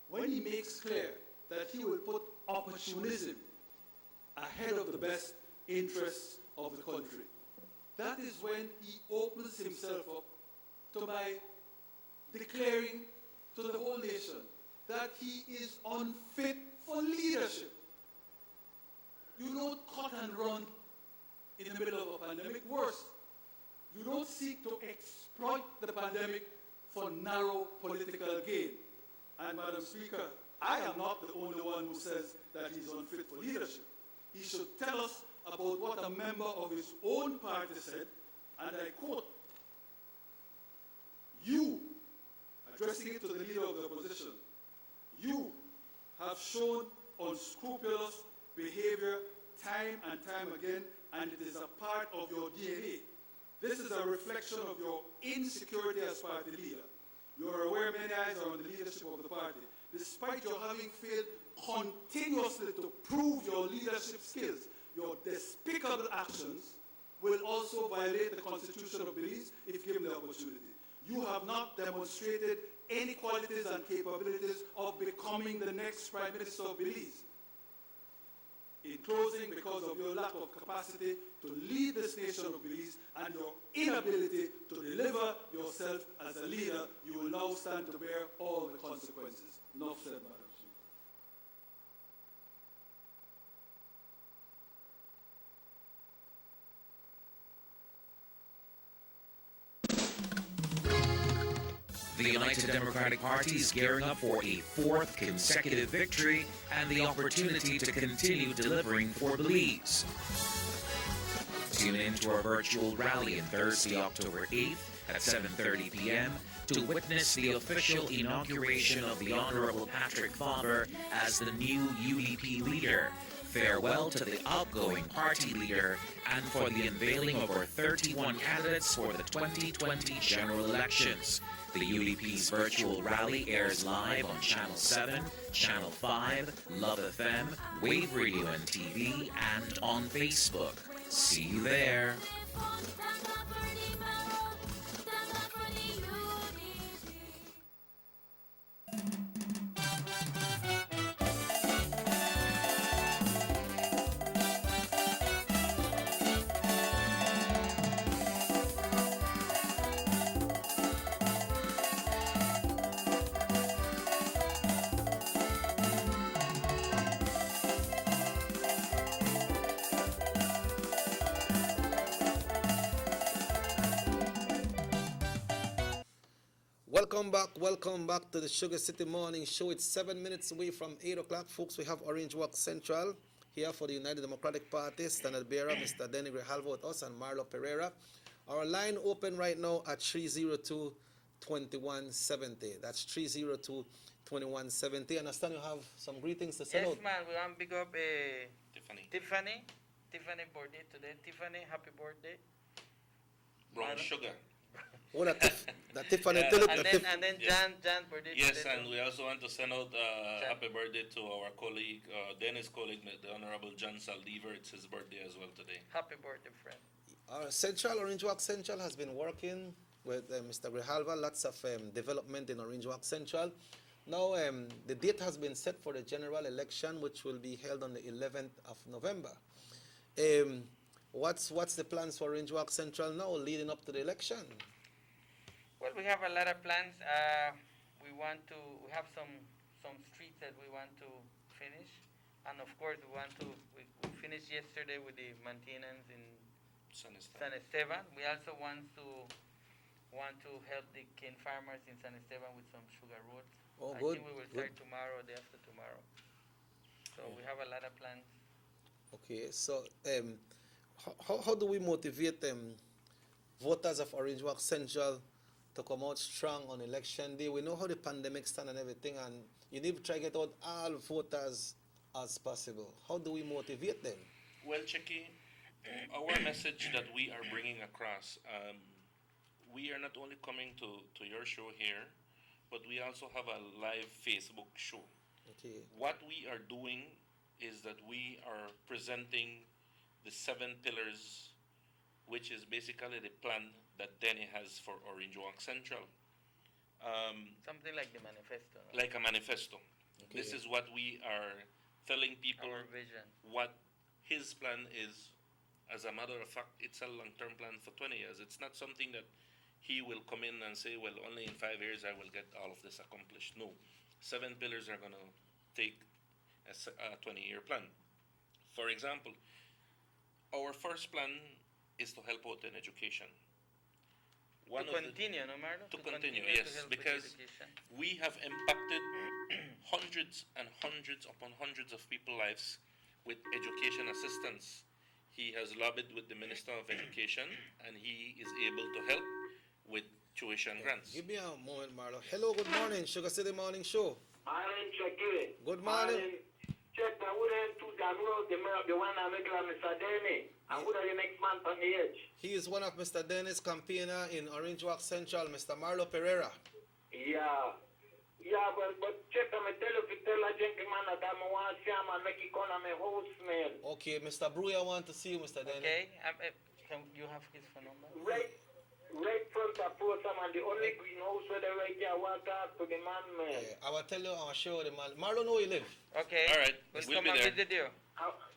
When he makes clear that he will put opportunism ahead of the best interests of the country, that is when he opens himself up to by declaring to the whole nation that he is unfit for leadership. You don't cut and run in the middle of a pandemic. Worse, you don't seek to exploit the pandemic for narrow political gain. And Madam Speaker, I am not the only one who says that he's unfit for leadership. He should tell us about what a member of his own party said, and I quote, "You," addressing it to the leader of the opposition, "you have shown unscrupulous behavior time and time again, and it is a part of your DNA. This is a reflection of your insecurity as party leader. You are aware many eyes are on the leadership of the party. Despite your having failed continuously to prove your leadership skills, your despicable actions will also violate the constitution of Belize if given the opportunity. You have not demonstrated any qualities and capabilities of becoming the next Prime Minister of Belize. In closing, because of your lack of capacity to lead this nation of Belize and your inability to deliver yourself as a leader, you will now stand to bear all the consequences." Enough said, Madam Speaker. The United Democratic Party is gearing up for a fourth consecutive victory and the opportunity to continue delivering for Belize. Tune in to our virtual rally on Thursday, October 8th at 7:30 p.m. to witness the official inauguration of the Honorable Patrick Faber as the new UDP leader, farewell to the outgoing party leader, and for the unveiling of our 31 candidates for the 2020 general elections. The UDP's virtual rally airs live on Channel 7, Channel 5, Love FM, Wave Radio and TV, and on Facebook. See you there. Welcome back to the Sugar City Morning Show. It's 7 minutes away from 8 o'clock, folks. We have Orange Walk Central here for the United Democratic Party, standard bearer, Mr. Denny Grijalva with us, and Marlo Pereira. Our line open right now at 302-2170. That's 302-2170. I understand you have some greetings to send out. Yes, man. We want to pick up Tiffany birthday today. Tiffany, happy birthday. Brown sugar. Oh, that Tiffany. Yeah, and then Jan birthday. Yes, and we also want to send out happy birthday to our colleague, Dennis' colleague, the Honorable John Saldivar. It's his birthday as well today. Happy birthday, friend. Central, Orange Walk Central has been working with Mr. Grijalva. Lots of development in Orange Walk Central. Now, the date has been set for the general election, which will be held on the 11th of November. What's the plans for Orange Walk Central now, leading up to the election? Well, we have a lot of plans. We have some streets that we want to finish, and of course we finished yesterday with the maintenance in San Esteban. We also want to help the cane farmers in San Esteban with some sugar roads. Oh, I good. think we will start tomorrow, day after tomorrow. So we have a lot of plans. Okay, so how do we motivate voters of Orange Walk Central to come out strong on election day? We know how the pandemic stand and everything, and you need to try to get out all voters as possible. How do we motivate them? Well, Checky, our message that we are bringing across, we are not only coming to your show here, but we also have a live Facebook show. Okay. What we are doing is that we are presenting the 7 pillars, which is basically the plan that Denny has for Orange Walk Central. Something like the manifesto. No? Like a manifesto. Okay. This is what we are telling people. Our vision. What his plan is. As a matter of fact, it's a long-term plan for 20 years. It's not something that he will come in and say, well, only in 5 years I will get all of this accomplished. No. 7 pillars are going to take a 20-year plan. For example, our first plan is to help out in education. To continue, yes, because we have impacted hundreds and hundreds upon hundreds of people's lives with education assistance. He has lobbied with the Minister of Education, and he is able to help with tuition grants. Give me a moment, Marlo. Hello, good morning, Sugar City Morning Show. Morning, Checky. Good morning. Check, I would have to download the one I make like Mr. Denny. I would have the next man on the edge. He is one of Mr. Denny's campaigner in Orange Walk Central, Mr. Marlo Pereira. Yeah. Yeah, but check, I'm tell a gentleman that I'm one sham and make it come on my house, man. Okay, Mr. Brewer, I want to see you, Mr. Denny. Okay, can you have his phone number? Right front of Prosam, and the only greenhouse where they right here, I want to talk to the man, man. I will tell you, I will show you the man. Marlo know you live. Okay. All right, we'll be come and there. visit you.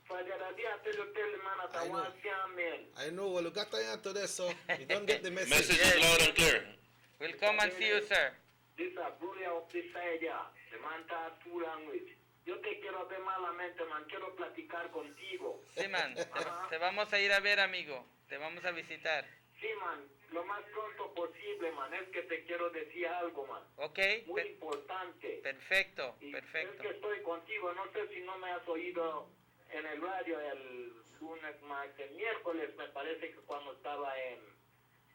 For the other day, I tell the man that I want to see him, man. I know, well, you got to today, so you don't get the message. Message is loud and clear. We'll come and see you, sir. This is a brilliant of this side here. The man talks 2 languages. Yo te quiero ver malamente, man. Quiero platicar contigo. Sí, man. Te vamos a ir a ver, amigo. Te vamos a visitar. Sí, man. Lo más pronto posible, man. Es que te quiero decir algo, man. Ok. Muy importante. Perfecto, y perfecto. Es que estoy contigo. No sé si no me has oído en el radio el lunes, más el miércoles, me parece que cuando estaba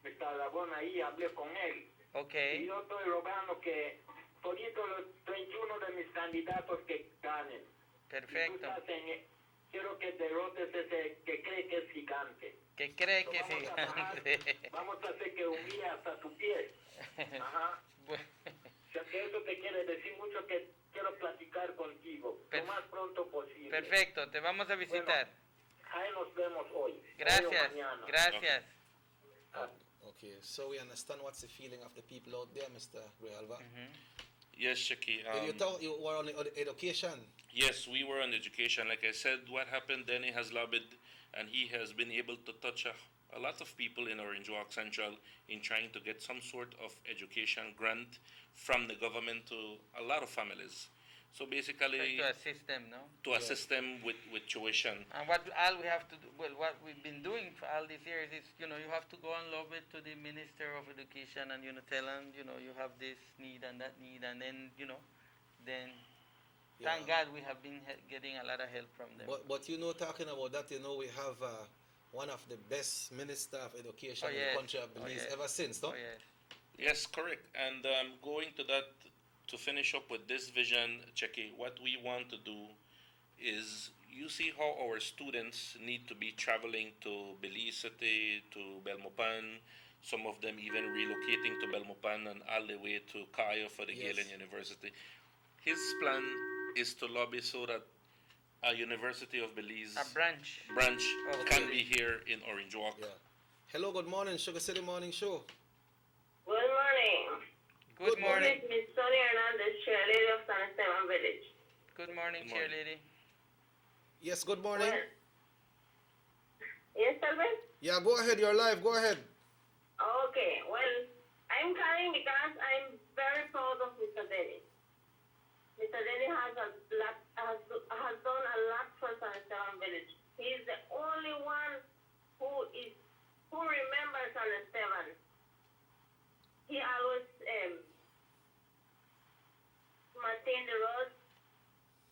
Mr. Labón ahí, hablé con él. Okay. Y yo estoy rogando que toditos los 31 de mis candidatos que ganen. Perfecto. Quiero que derrotes ese que cree que es gigante. Que cree que es gigante. Vamos a hacer que humille hasta tu pie. Ajá. Bueno. O sea que eso te quiere decir mucho que quiero platicar contigo lo más pronto posible. Perfecto, te vamos a visitar. Bueno, ahí nos vemos hoy. Gracias, Hoy o mañana. gracias. Okay, so we understand what's the feeling of the people out there, Mr. Realva. Yes, Shaki. You were on education. Yes, we were on education. Like I said, what happened, Danny has lobbied and he has been able to touch a lot of people in Orange Walk Central in trying to get some sort of education grant from the government to a lot of families. So basically, to assist them, no? To assist them with tuition. And what all we have to do, well, what we've been doing for all these years is, you have to go and lobby to the Minister of Education and, tell them, you have this need and that need, and then, then thank God we have been getting a lot of help from them. But talking about that, we have one of the best Minister of Education in the country, I believe, ever since, no? Yes, correct. And going to that, to finish up with this vision, Checky, what we want to do is, you see how our students need to be traveling to Belize City, to Belmopan, some of them even relocating to Belmopan and all the way to Cayo for the Galen University. His plan is to lobby so that a University of Belize branch can be here in Orange Walk. Hello, good morning, SugarCity MorningShow. Good morning. Good morning. This is Miss Sonia Hernandez, cheerleader of San Esteban Village. Good morning, cheerleader. Yes, good morning. Yes, Talbot? Yeah, go ahead, you're live, go ahead. Okay, well, I'm calling because I'm very proud of Mr. Denny. Mr. Denny has done a lot for San Esteban Village. He's the only one who remembers San Esteban. He always maintained the roads,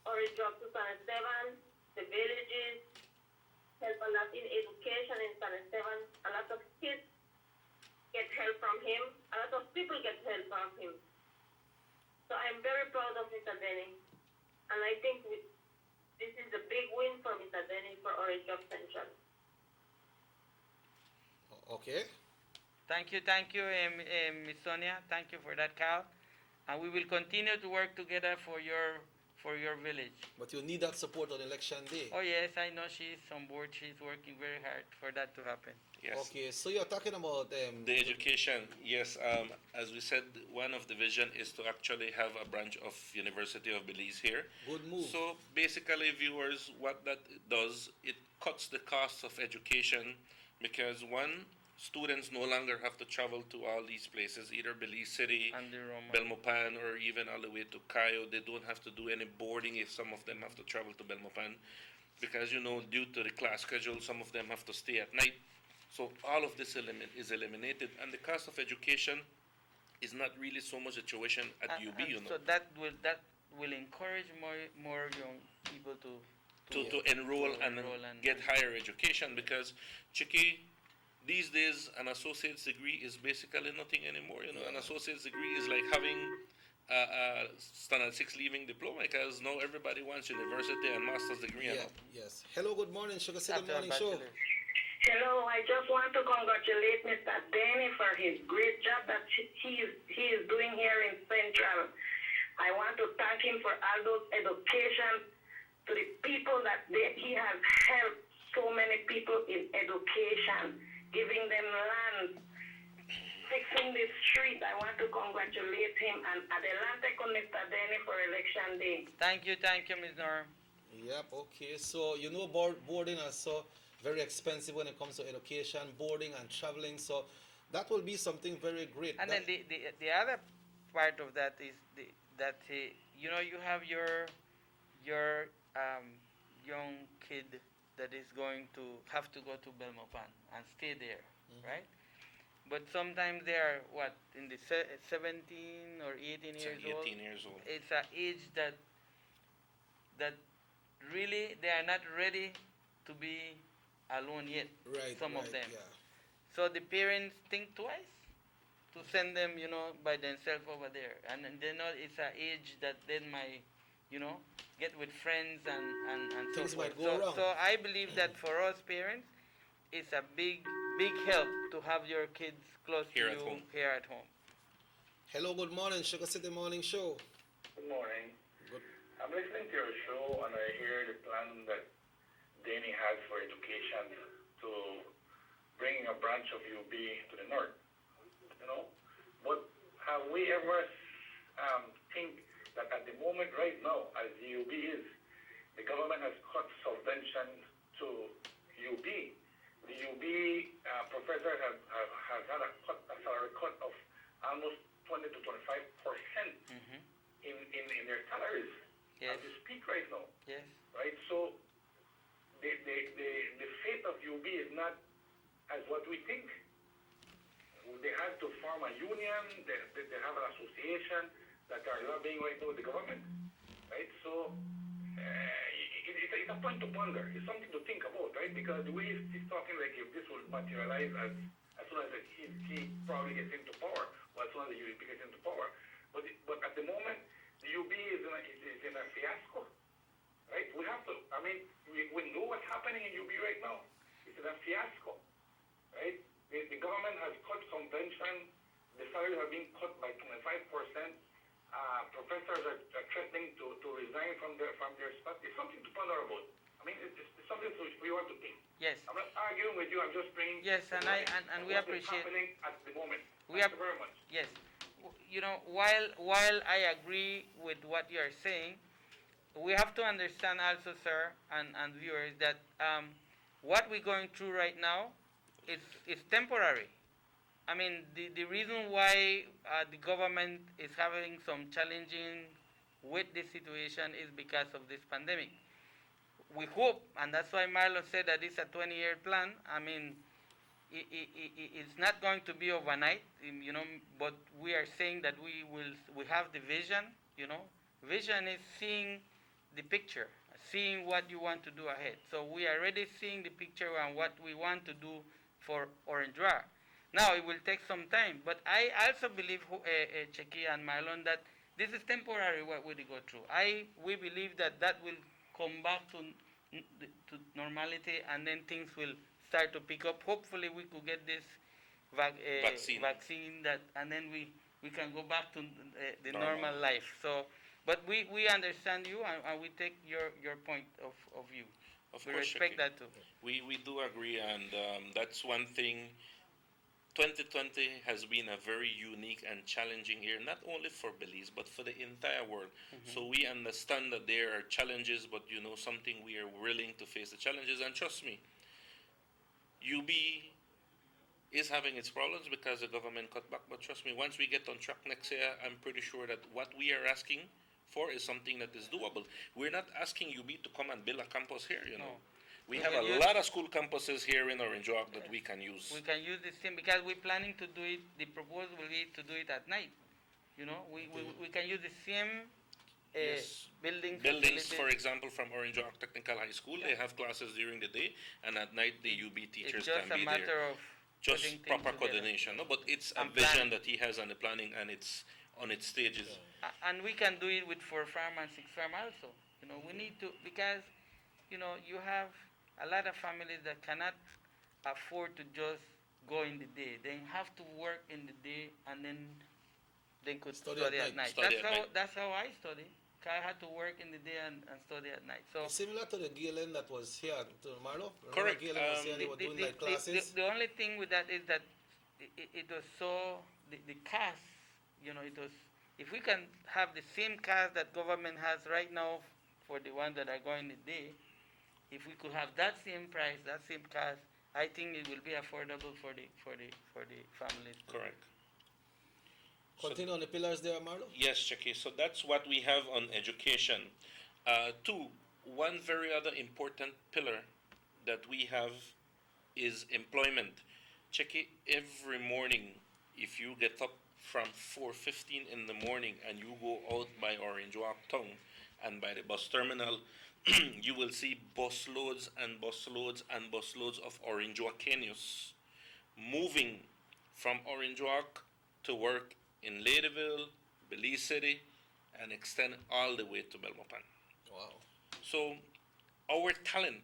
or a job to San Esteban, the villages, help a lot in education in San Esteban. A lot of kids get help from him. A lot of people get help from him. So I'm very proud of Mr. Denny. And I think this is a big win for Mr. Denny for Orange Job Central. Okay. Thank you, Miss Sonia. Thank you for that call. And we will continue to work together for your village. But you need that support on election day. Oh yes, I know she's on board. She's working very hard for that to happen. Yes. Okay, so you're talking about the education. Yes, as we said, one of the vision is to actually have a branch of University of Belize here. Good move. So basically, viewers, what that does, it cuts the cost of education, because students no longer have to travel to all these places, either Belize City, Belmopan, or even all the way to Cayo. They don't have to do any boarding if some of them have to travel to Belmopan, because due to the class schedule, some of them have to stay at night. So all of this is eliminated, and the cost of education is not really so much a tuition at UB. So that will encourage more young people to enroll and get higher education, because Chiki, these days, an associate's degree is basically nothing anymore. An associate's degree is like having a standard 6 leaving diploma, because now everybody wants university and master's degree. Yes. Hello, good morning, SugarCity MorningShow. Hello, I just want to congratulate Mr. Denny for his great job that he is doing here in Central. I want to thank him for all those education to the people that he has helped so many people in education, giving them land, fixing the street. I want to congratulate him, and adelante con Mr. Denny for election day. Thank you, Ms. Nora. Yep, okay. So, boarding is so very expensive when it comes to education, boarding and traveling. So, that will be something very great. And then the other part of that is that you have your young kid that is going to have to go to Belmopan and stay there, right? But sometimes they are, in the 17 or 18 years old? 18 years old. It's an age that really they are not ready to be alone yet, some of them. Yeah. So the parents think twice to send them, by themselves over there. And they know it's an age that then might, get with friends and so Things forth. might go wrong. So I believe that for us parents, it's a big help to have your kids close Here to at you home. here at home. Hello, good morning, SugarCity Morning Show. Good morning. Good. I'm listening to your show and I hear the plan that Danny has for education to bringing a branch of UB to the north. But have we ever think that at the moment right now, as the UB is, the government has cut subvention to UB. The UB professors have had a salary cut of almost 20 to 25% in their salaries as we speak right now. Yes. Right? So the fate of UB is not as what we think. They have to form a union, they have an association that are lobbying right now with the government. Right? So it's a point to ponder. It's something to think about, right? Because the way he's talking, like if this will materialize as soon as he probably gets into power, or as soon as the UB gets into power. But at the moment, the UB is in a fiasco, right? We have to, we know what's happening in UB right now. It's in a fiasco, right? The government has cut subvention. The salaries are being cut by 25%. Professors are threatening to resign from their spot. It's something to ponder about. It's something we want to think. Yes. I'm not arguing with you. I'm just bringing. Yes, and we what is appreciate. happening at the moment. Thank you very much. Yes. While I agree with what you are saying, we have to understand also, sir, and viewers, that what we're going through right now is temporary. The reason why the government is having some challenging with this situation is because of this pandemic. We hope, and that's why Marlon said that it's a 20-year plan. It's not going to be overnight, but we are saying that we have the vision. Vision is seeing the picture, seeing what you want to do ahead. So we are already seeing the picture and what we want to do for Orange Rock. Now, it will take some time, but I also believe, Cheki and Marlon, that this is temporary what we go through. We believe that will come back to normality, and then things will start to pick up. Hopefully, we could get this vaccine and then we can go back to the normal life. So, but we understand you, and we take your point of view. We respect that too. We do agree, and that's one thing. 2020 has been a very unique and challenging year, not only for Belize, but for the entire world. So we understand that there are challenges, but something we are willing to face the challenges. And trust me, UB is having its problems because the government cut back. But trust me, once we get on track next year, I'm pretty sure that what we are asking for is something that is doable. We're not asking UB to come and build a campus here, No. We have a lot of school campuses here in Orange Rock that we can use. We can use the same, because we're planning to do it. The proposal will be to do it at night. We can use the same buildings. For example, from Orange Rock Technical High School, they have classes during the day, and at night the UB teachers can be there. It's just a matter of just proper together. coordination. No, but it's a And vision that he has and the planning, and it's on its stages. And we can do it with 4 farm and 6 farm also. We need to, because you have a lot of families that cannot afford to just go in the day. They have to work in the day, and then they could study at night. That's how I study. I had to work in the day and study at night. So it's similar to the Galen that was here, to Marlo. Correct. Galen was here, they were doing night classes. The only thing with that is that it was so, the cast, it was, if we can have the same cast that government has right now for the ones that are going the day, if we could have that same price, that same cast, I think it will be affordable for the families. Correct. Continue on the pillars there, Marlo. Yes, Cheki. So that's what we have on education. One very other important pillar that we have is employment. Cheki, every morning, if you get up from 4:15 in the morning and you go out by Orange Walk Town and by the bus terminal, you will see busloads and busloads and busloads of Orange Walkenius moving from Orange Walk to work in Ladyville, Belize City, and extend all the way to Belmopan. Wow. So our talent,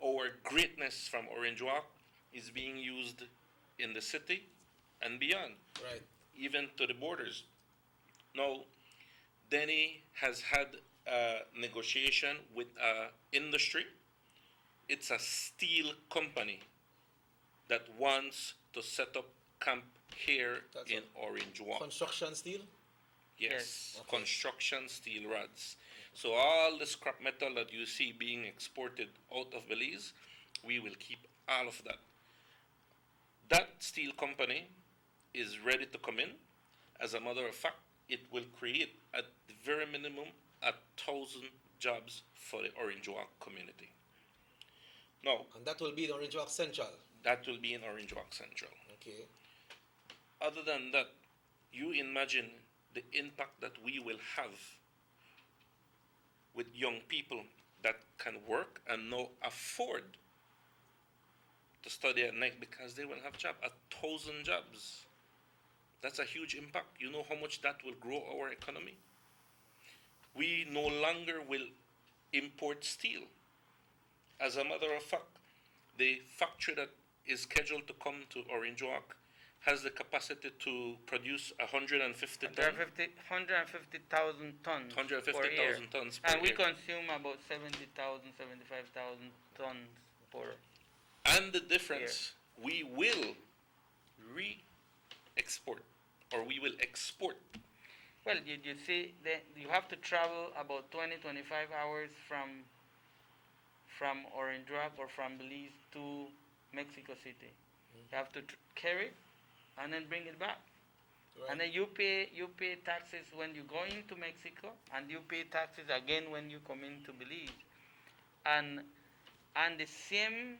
our greatness from Orange Walk is being used in the city and beyond, Right. even to the borders. Now, Denny has had a negotiation with industry. It's a steel company that wants to set up camp here in Orange Walk. Construction steel? Yes, Okay. construction steel rods. So all the scrap metal that you see being exported out of Belize, we will keep all of that. That steel company is ready to come in. As a matter of fact, it will create at the very minimum 1,000 jobs for the Orange Walk community. Now, And that will be in Orange Walk Central. that will be in Orange Walk Central. Okay. Other than that, you imagine the impact that we will have with young people that can work and now afford to study at night because they will have jobs. 1,000 jobs. That's a huge impact. You know how much that will grow our economy? We no longer will import steel. As a matter of fact, the factory that is scheduled to come to Orange Walk has the capacity to produce 150,000 tons per year. 150,000 tons per And we year. consume about 70,000, 75,000 tons per And the difference, we will re-export, or we will export. Well, you see, you have to travel about 20, 25 hours from Orange Rock or from Belize to Mexico City. You have to carry it and then bring it back. Right. And then you pay taxes when you go into Mexico, and you pay taxes again when you come into Belize. And the same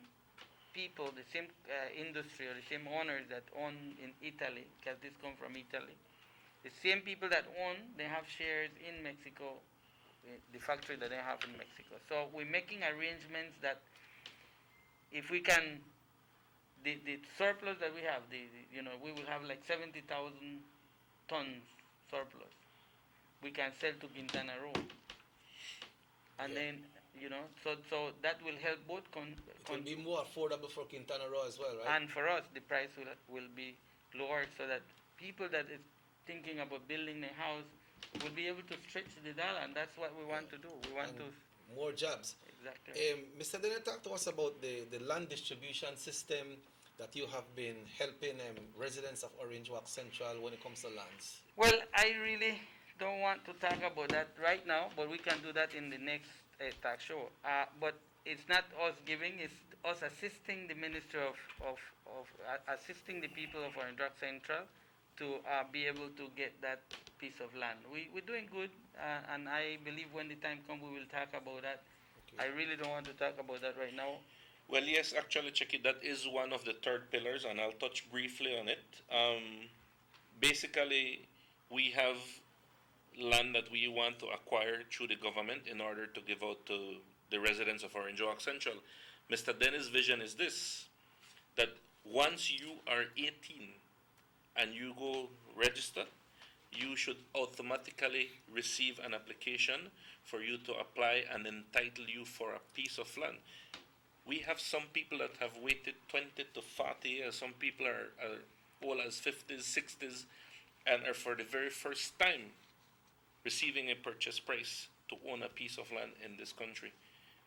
people, the same industry or the same owners that own in Italy, because this come from Italy, the same people that own, they have shares in Mexico, the factory that they have in Mexico. So we're making arrangements that if we can, the surplus that we have, we will have like 70,000 tons surplus. We can sell to Quintana Roo. And then, so that will help both. It will be more affordable for Quintana Roo as well, right? And for us, the price will be lower, so that people that is thinking about building a house will be able to stretch the dollar, and that's what we want to do. We want to more jobs. Exactly. Mr. Denner, talk to us about the land distribution system that you have been helping residents of Orange Walk Central when it comes to lands. Well, I really don't want to talk about that right now, but we can do that in the next talk show. But it's not us giving, it's us assisting the Ministry of assisting the people of Orange Walk Central to be able to get that piece of land. We're doing good, and I believe when the time comes, we will talk about that. Okay. I really don't want to talk about that right now. Well, yes, actually, Chucky, that is one of the third pillars, and I'll touch briefly on it. Basically, we have land that we want to acquire through the government in order to give out to the residents of Orange Walk Central. Mr. Dennis' vision is this, that once you are 18 and you go register, you should automatically receive an application for you to apply and entitle you for a piece of land. We have some people that have waited 20 to 40 years. Some people are old as 50s, 60s, and are for the very first time receiving a purchase price to own a piece of land in this country.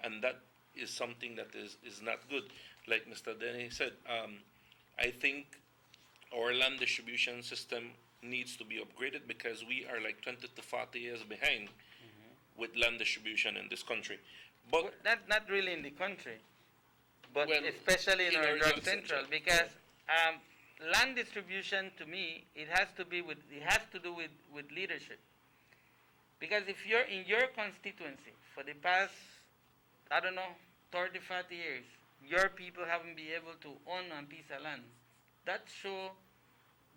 And that is something that is not good. Like Mr. Denny said, I think our land distribution system needs to be upgraded because we are like 20 to 40 years behind with land distribution in this country. But not really in the country, but especially in Orange Walk Central, because land distribution, to me, it has to do with leadership. Because if you're in your constituency for the past, 30, 40 years, your people haven't been able to own a piece of land, that shows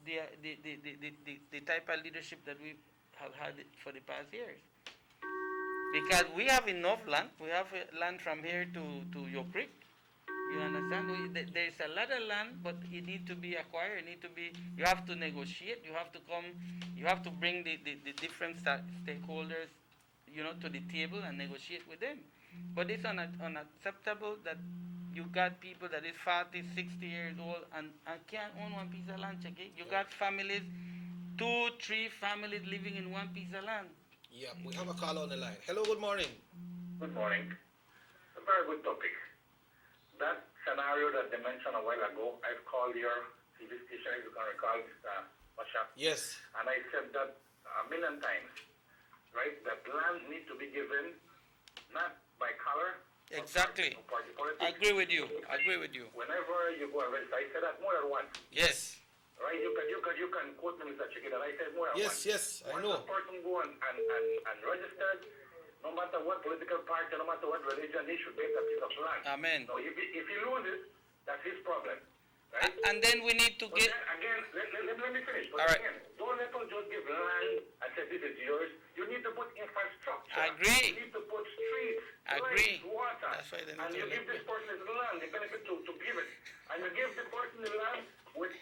the type of leadership that we have had for the past years. Because we have enough land. We have land from here to Yo Creek. You understand? There's a lot of land, but it needs to be acquired. You have to negotiate. You have to come. You have to bring the different stakeholders, to the table and negotiate with them. But it's unacceptable that you got people that is 40, 60 years old and can't own one piece of land. Check it. You got families, 2, 3 families living in one piece of land. Yeah, we have a call on the line. Hello, good morning. Good morning. A very good topic. That scenario that they mentioned a while ago, I've called your TV station, if you can recall, Mr. Masha. Yes. And I said that a million times, right? That land needs to be given not by color. Exactly. Or party politics. I agree with you. Whenever you go and register, I said that more than once. Yes. Right? You can quote me, Mr. Chicken, and I said more than once. Yes, I know. Once a person go and register, no matter what political party, no matter what religion, he should get a piece of land. Amen. No, if he loses, that's his problem. Right? And then we need to get... Again, let me finish. But all right. Again, don't let us just give land and say this is yours. You need to put infrastructure. I agree. You need to put streets, Agree. lights, water. That's why they need and to you give this person the land, the benefit to give it. And you give the person the land with a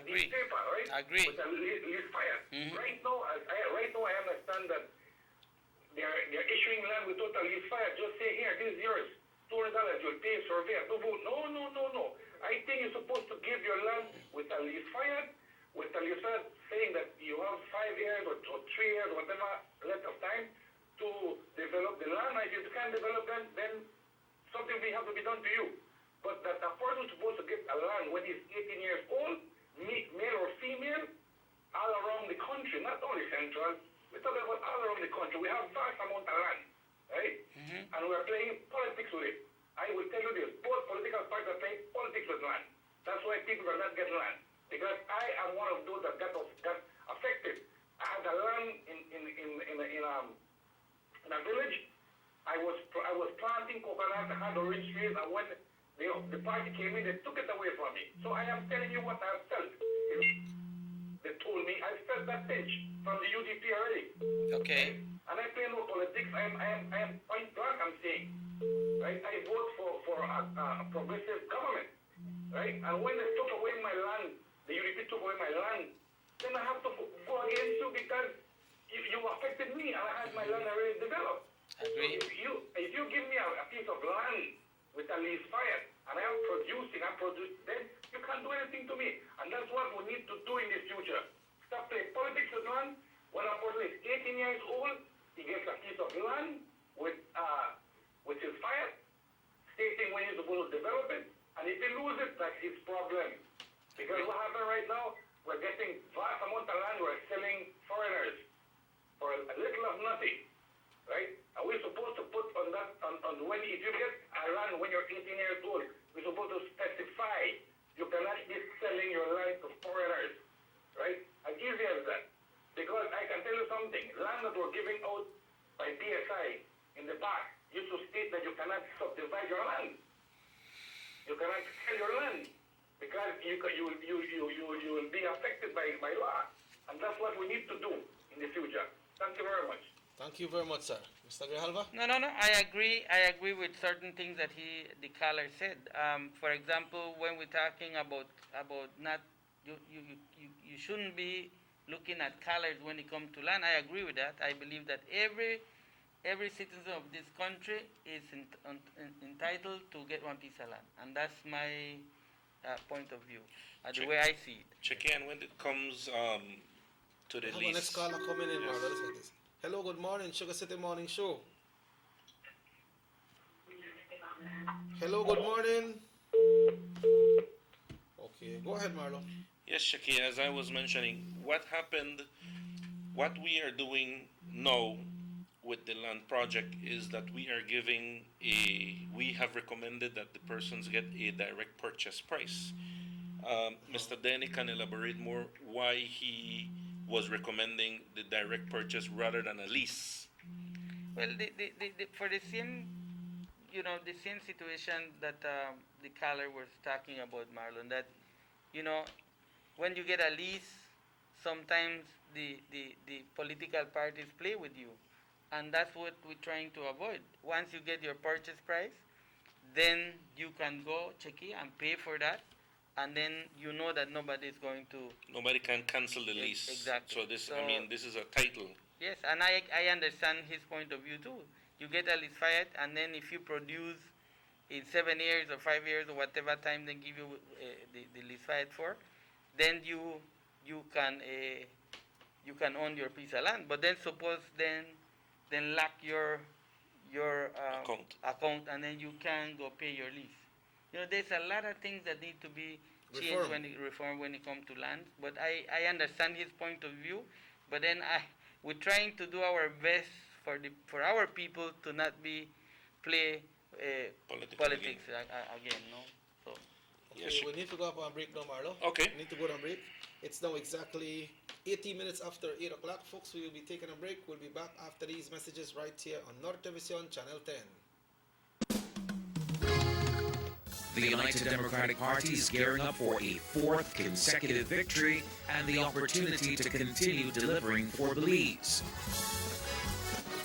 deed paper, right? Agree. With a lease fire. Mm-hmm. Right now, I understand that they're issuing land with total lease fire. Just say, here, this is yours. $200, you'll pay a surveyor to vote. No. I think you're supposed to give your land with a lease fire, saying that you have 5 years or 3 years, whatever length of time to develop the land. And if you can't develop them, then something will have to be done to you. But that a person is supposed to get a land when he's 18 years old, male or female, all around the country, not only central. We're talking about all around the country. We have vast amount of land, right? Mm-hmm. And we're playing politics with it. I will tell you this, both political parties are playing politics with land. That's why people are not getting land. Because I am one of those that got affected. I had a land in a village. I was planting coconut, I had orange trees, and when the party came in, they took it away from me. So I am telling you what I have felt. They told me I felt that pinch from the UDP already. Okay. And I play no politics. I am point blank. I'm saying, right? I vote for a progressive government, right? And when they took away my land, the UDP took away my land, then I have to go against you because you affected me, and I had my land already developed. Agree. So if you give me a piece of land with a lease fire, and I am producing, then you can't do anything to me. And that's what we need to do in the future. Stop playing politics with land. When a person is 18 years old, he gets a piece of land with his fire, stating when he's supposed to develop it. And if he loses, that's his problem. Because what happened right now, we're getting vast amount of land we're selling foreigners for a little of nothing. Right? Are we supposed to put on that, when if you get a land when you're 18 years old, we're supposed to specify you cannot be selling your land to foreigners, right? As easy as that. Because I can tell you something, land that were giving out by PSI in the past used to state that you cannot subdivide your land. You cannot sell your land because you will be affected by law. And that's what we need to do in the future. Thank you very much. Thank you very much, sir. Mr. Grijalva? No. I agree with certain things that the caller said. For example, when we're talking about not you shouldn't be looking at colors when it comes to land. I agree with that. I believe that every citizen of this country is entitled to get one piece of land, and that's my point of view, the way I see it. Check-in when it comes to the lease. Next caller coming in, brother. Listen to this. Hello, good morning, SugarCity Morning Show. Hello, good morning. Okay, go ahead, Marlon. Yes, Shaki, as I was mentioning, what we are doing now with the land project is that we have recommended that the persons get a direct purchase price. Mr. Denny can elaborate more why he was recommending the direct purchase rather than a lease. Well, for the same, the same situation that the caller was talking about, Marlon, that, when you get a lease, sometimes the political parties play with you. And that's what we're trying to avoid. Once you get your purchase price, then you can go, Checky, and pay for that, and then you know that nobody is going to. Nobody can cancel the lease. Exactly. So this, I mean, this is a title. Yes, and I understand his point of view too. You get a lease fired, and then if you produce in 7 years or 5 years or whatever time they give you the lease fired for, then you can own your piece of land. But then suppose then lack your account, and then you can't go pay your lease. You know, there's a lot of things that need to be changed when it comes to land. But I understand his point of view. But then we're trying to do our best for our people to not play politics again, no. So. Okay, we need to go up on break now, Marlo. Okay. We need to go on break. It's now exactly 18 minutes after 8 o'clock, folks. We will be taking a break. We'll be back after these messages right here on Nortevision Channel 10. The United Democratic Party is gearing up for a fourth consecutive victory and the opportunity to continue delivering for Belize.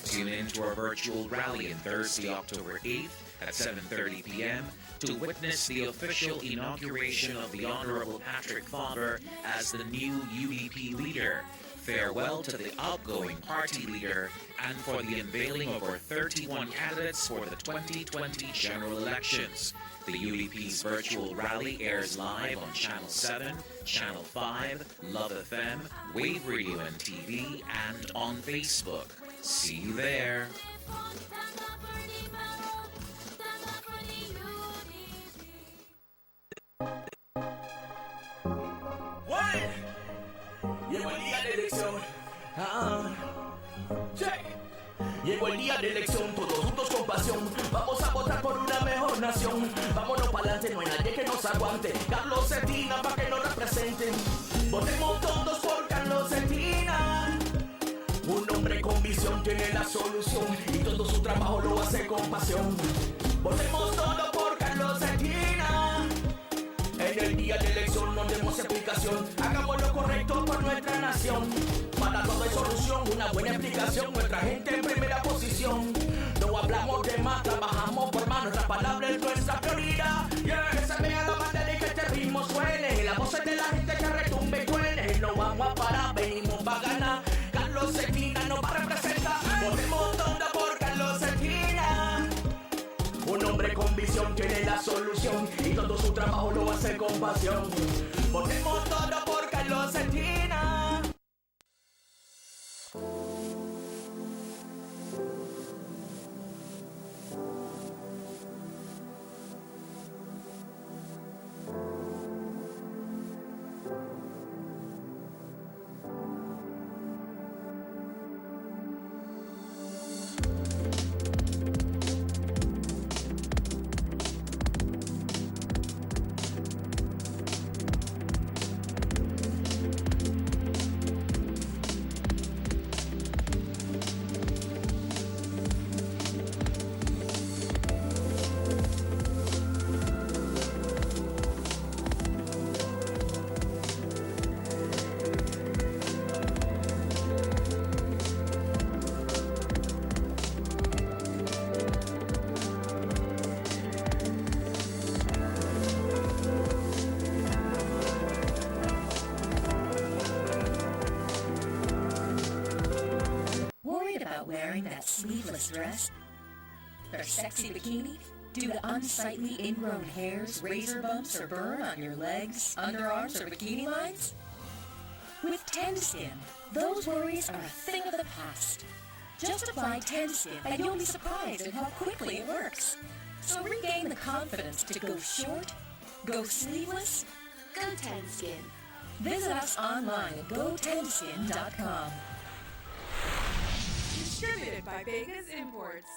Tune in to our virtual rally on Thursday, October 8th at 7:30 p.m. to witness the official inauguration of the Honorable Patrick Faber as the new UDP leader. Farewell to the outgoing party leader, and for the unveiling of our 31 candidates for the 2020 general elections. The UDP's virtual rally airs live on Channel 7, Channel 5, Love FM, Wave Radio and TV, and on Facebook. See you there. What? Llegó el día de elección. Check. Llegó el día de elección, todos juntos con pasión. Vamos a votar por una mejor nación. Vámonos para adelante, no hay nadie que nos aguante. Carlos Cetina para que nos representen. Votemos todos por Carlos Cetina. Un hombre con visión tiene la solución y todo su trabajo lo hace con pasión. Votemos todos por Carlos Cetina. En el día de elección no demos explicación. Hagamos lo correcto por nuestra nación. Para todo hay solución, una buena explicación. Nuestra gente en primera posición. No hablamos de más, trabajamos por más. Nuestra palabra es nuestra prioridad. Yeah, se vea la bandera y que este ritmo suene. La voz es de la gente que retumbe y suene. No vamos a parar, venimos para ganar. Carlos Cetina nos va a representar. Votemos todos por Carlos Cetina. Un hombre con visión tiene la solución y todo su trabajo lo hace con pasión. Votemos todo por Carlos Cetina. Wearing that sleeveless dress or sexy bikini due to unsightly ingrown hairs, razor bumps, or burn on your legs, underarms, or bikini lines? With Tenskin, those worries are a thing of the past. Just apply Tenskin and you'll be surprised at how quickly it works. So regain the confidence to go short, go sleeveless, go Tenskin. Visit us online at gotenskin.com. Distributed by Vegas Imports.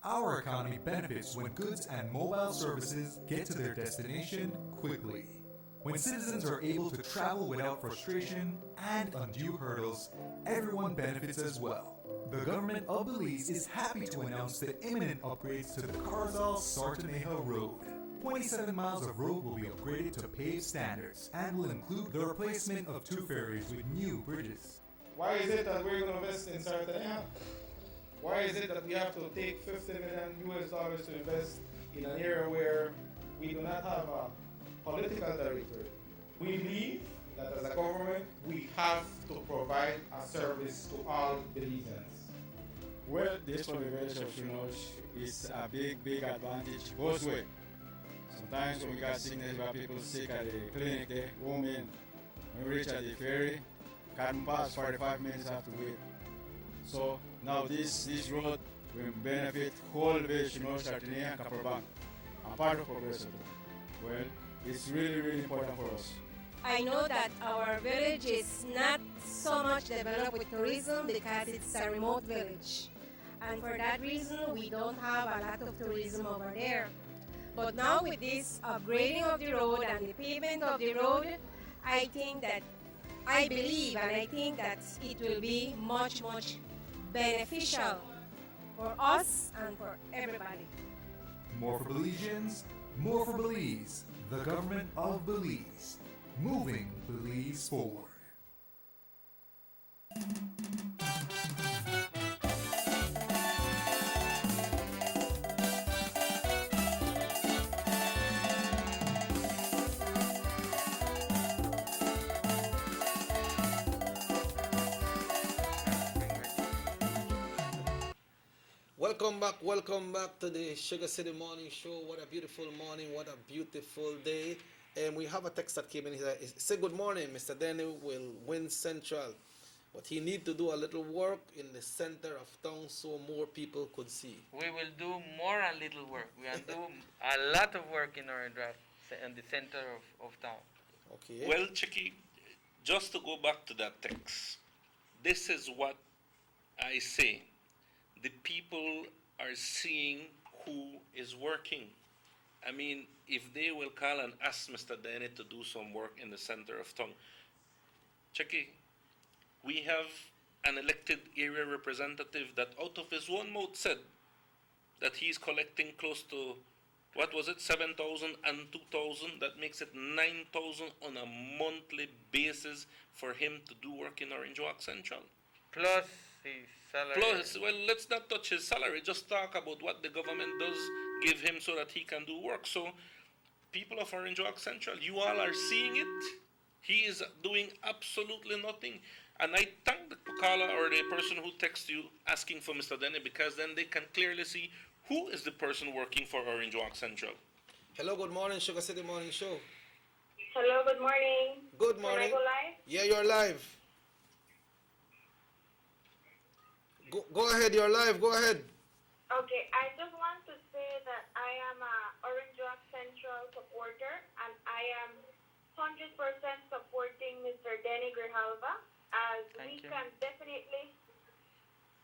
Our economy benefits when goods and mobile services get to their destination quickly. When citizens are able to travel without frustration and undue hurdles, everyone benefits as well. The government of Belize is happy to announce the imminent upgrades to the Carzal-Sartaneja Road. 27 miles of road will be upgraded to paved standards and will include the replacement of 2 ferries with new bridges. Why is it that we're going to invest in Sartaneja? Why is it that we have to take 50 million US dollars to invest in an area where we do not have a political director? We believe that as a government, we have to provide a service to all Belizeans. Well, this for the village of Shinosh is a big advantage both ways. Sometimes when we got sickness, we have people sick at the clinic there, home in. When we reach at the ferry, can't pass 45 minutes, have to wait. So now this road will benefit whole village, Sardinia and Caperbank, and part of Progreso too. Well, it's really important for us. I know that our village is not so much developed with tourism because it's a remote village. And for that reason, we don't have a lot of tourism over there. But now with this upgrading of the road and the pavement of the road, I believe that it will be much beneficial for us and for everybody. More for Belizeans, more for Belize, the government of Belize, moving Belize forward. Welcome back to the Sugar City Morning Show. What a beautiful morning, what a beautiful day. And we have a text that came in here. Say good morning, Mr. Denny will win Central. But he need to do a little work in the center of town so more people could see. We will do more and little work. We will do a lot of work in our draft in the center of town. Okay. Well, Chicky, just to go back to that text, this is what I say. The people are seeing who is working. I mean, if they will call and ask Mr. Denny to do some work in the center of town, Chicky, we have an elected area representative that out of his own mouth said that he's collecting close to, what was it, 7,000 and 2,000. That makes it 9,000 on a monthly basis for him to do work in Orange Walk Central. Plus his salary. Plus, well, let's not touch his salary. Just talk about what the government does give him so that he can do work. So, people of Orange Walk Central, you all are seeing it. He is doing absolutely nothing. And I thank the caller or the person who texts you asking for Mr. Denny, because then they can clearly see who is the person working for Orange Walk Central. Hello, good morning, Sugar City Morning Show. Hello, good morning. Good morning. Can I go live? Yeah, you're live. Go ahead, you're live, go ahead. Okay, I just want to say that I am a Orange Walk Central supporter, and I am 100% supporting Mr. Denny Grijalva, as we can definitely...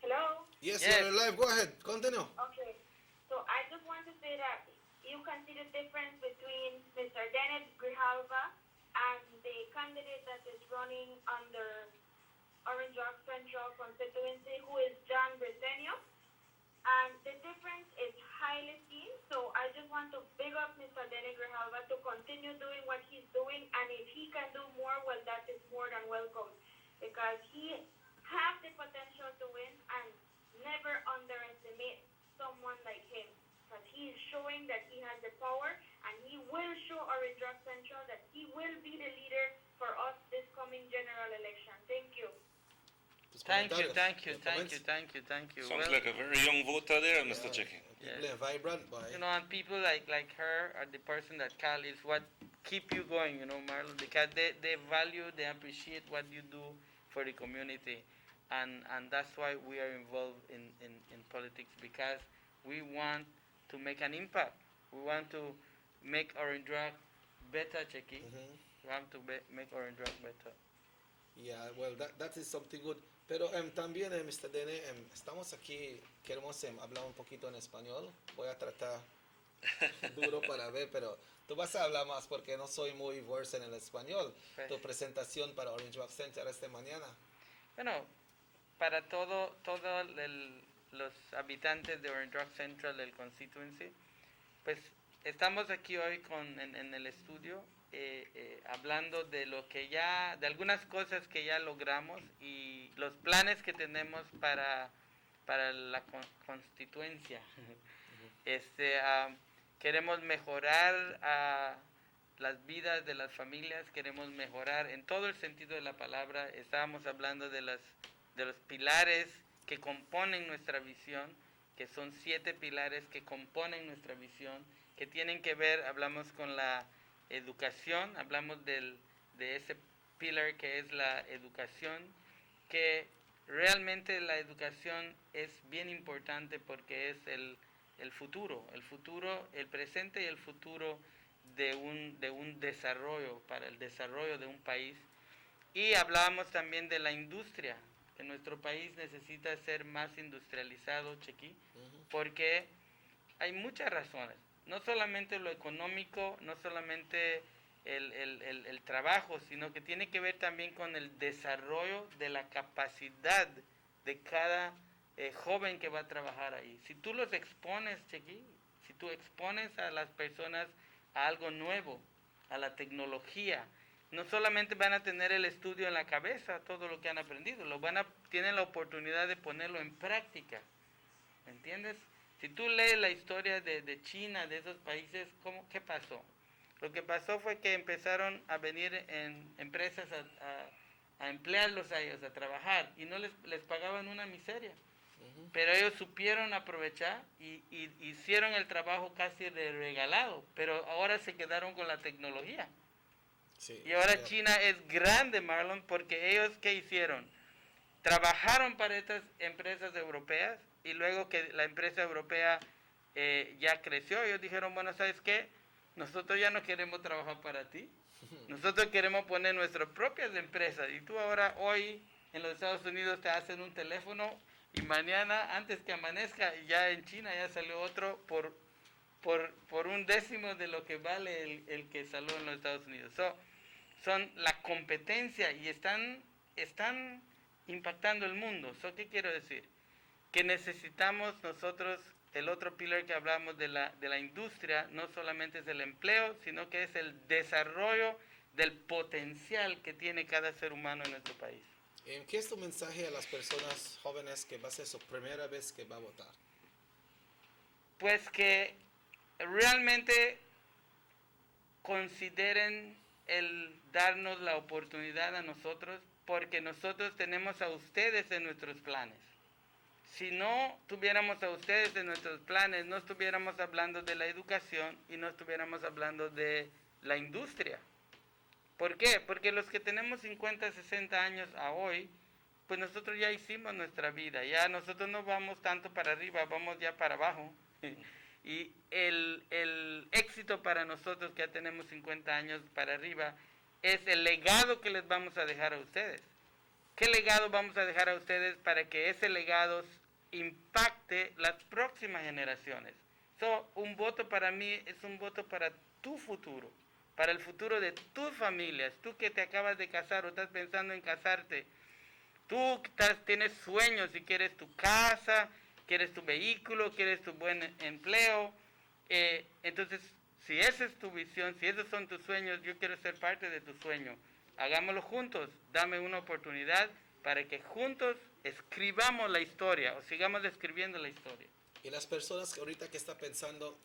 Hello? Yes, you're live, go ahead, continue. Okay, so I just want to say that you can see the difference between Mr. Denny Grijalva and the candidate that is running under Orange Walk Central constituency, who is John Briseño. And the difference is highly seen. So I just want to big up Mr. Denny Grijalva to continue doing what he's doing. And if he can do more, well, that is more than welcome. Because he has the potential to win, and never underestimate someone like him. Because he is showing that he has the power, and he will show Orange Walk Central that he will be the leader for us this coming general election. Thank you. Thank you. Sounds like a very young voter there, Mr. Chicky. People are vibrant, boy. You know, and people like her are the person that call is what keep you going, you know, Marlon, because they value, they appreciate what you do for the community. And that's why we are involved in politics, because we want to make an impact. We want to make Orange Walk better, Chicky. We want to make Orange Walk better. Yeah, well, that is something good. Pero también, Mr. Denny, estamos aquí, queremos hablar un poquito en español. Voy a tratar duro para ver, pero tú vas a hablar más porque no soy muy versed en el español. Pues, tu presentación para Orange Walk Central esta mañana. Bueno, para todos los habitantes de Orange Walk Central, del constituency, pues estamos aquí hoy en el estudio hablando de lo que ya, de algunas cosas que ya logramos y los planes que tenemos para para la constituencia. Queremos mejorar las vidas de las familias, queremos mejorar en todo el sentido de la palabra. Estábamos hablando de los pilares que componen nuestra visión, que son 7 pilares que componen nuestra visión, que tienen que ver, hablamos con la educación, hablamos de ese pilar que es la educación, que realmente la educación es bien importante porque es el futuro, el presente y el futuro de un desarrollo, para el desarrollo de un país. Y hablábamos también de la industria, que nuestro país necesita ser más industrializado, Chequi, porque hay muchas razones, no solamente lo económico, no solamente el trabajo, sino que tiene que ver también con el desarrollo de la capacidad de cada joven que va a trabajar ahí. Si tú los expones, Chequi, si tú expones a las personas a algo nuevo, a la tecnología, no solamente van a tener el estudio en la cabeza, todo lo que han aprendido, tienen la oportunidad de ponerlo en práctica, ¿me entiendes? Si tú lees la historia de China, de esos países, ¿qué pasó? Lo que pasó fue que empezaron a venir empresas a emplearlos a ellos, a trabajar, y no les pagaban una miseria. Pero ellos supieron aprovechar y hicieron el trabajo casi de regalado, pero ahora se quedaron con la tecnología. Sí, y ahora China es grande, Marlon, porque ellos, ¿qué hicieron? Trabajaron para estas empresas europeas, y luego que la empresa europea ya creció, ellos dijeron, bueno, ¿sabes qué? Nosotros ya no queremos trabajar para ti, nosotros queremos poner nuestras propias empresas, y tú ahora, hoy, en los Estados Unidos te hacen un teléfono, y mañana, antes que amanezca, ya en China ya salió otro por 1/10 de lo que vale el que salió en los Estados Unidos. Son la competencia y están impactando el mundo. ¿Qué quiero decir? Que necesitamos nosotros, el otro pilar que hablamos de la industria, no solamente es el empleo, sino que es el desarrollo del potencial que tiene cada ser humano en nuestro país. ¿Qué es tu mensaje a las personas jóvenes que va a ser su primera vez que va a votar? Pues que realmente consideren el darnos la oportunidad a nosotros, porque nosotros tenemos a ustedes en nuestros planes. Si no tuviéramos a ustedes en nuestros planes, no estuviéramos hablando de la educación y no estuviéramos hablando de la industria. ¿Por qué? Porque los que tenemos 50, 60 años a hoy, pues nosotros ya hicimos nuestra vida, ya nosotros no vamos tanto para arriba, vamos ya para abajo. Y el éxito para nosotros que ya tenemos 50 años para arriba es el legado que les vamos a dejar a ustedes. ¿Qué legado vamos a dejar a ustedes para que ese legado impacte las próximas generaciones? Un voto para mí es un voto para tu futuro, para el futuro de tus familias. Tú que te acabas de casar o estás pensando en casarte, tú tienes sueños y quieres tu casa, quieres tu vehículo, quieres tu buen empleo. Entonces, si esa es tu visión, si esos son tus sueños, yo quiero ser parte de tu sueño. Hagámoslo juntos, dame una oportunidad para que juntos escribamos la historia o sigamos escribiendo la historia. Y las personas que ahorita que están pensando,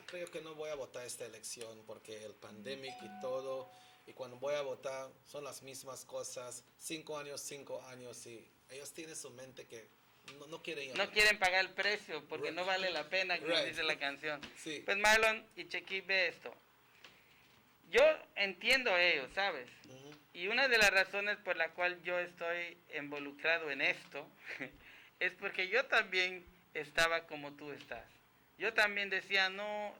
creo que no voy a votar esta elección porque el pandemic y todo, y cuando voy a votar son las mismas cosas, 5 años, y ellos tienen su mente que no quieren ir. No quieren pagar el precio porque no vale la pena, como dice la canción. Sí. Pues Marlon y Chequi, ve esto. Yo entiendo a ellos, ¿sabes? Y una de las razones por la cual yo estoy involucrado en esto es porque yo también estaba como tú estás. Yo también decía, no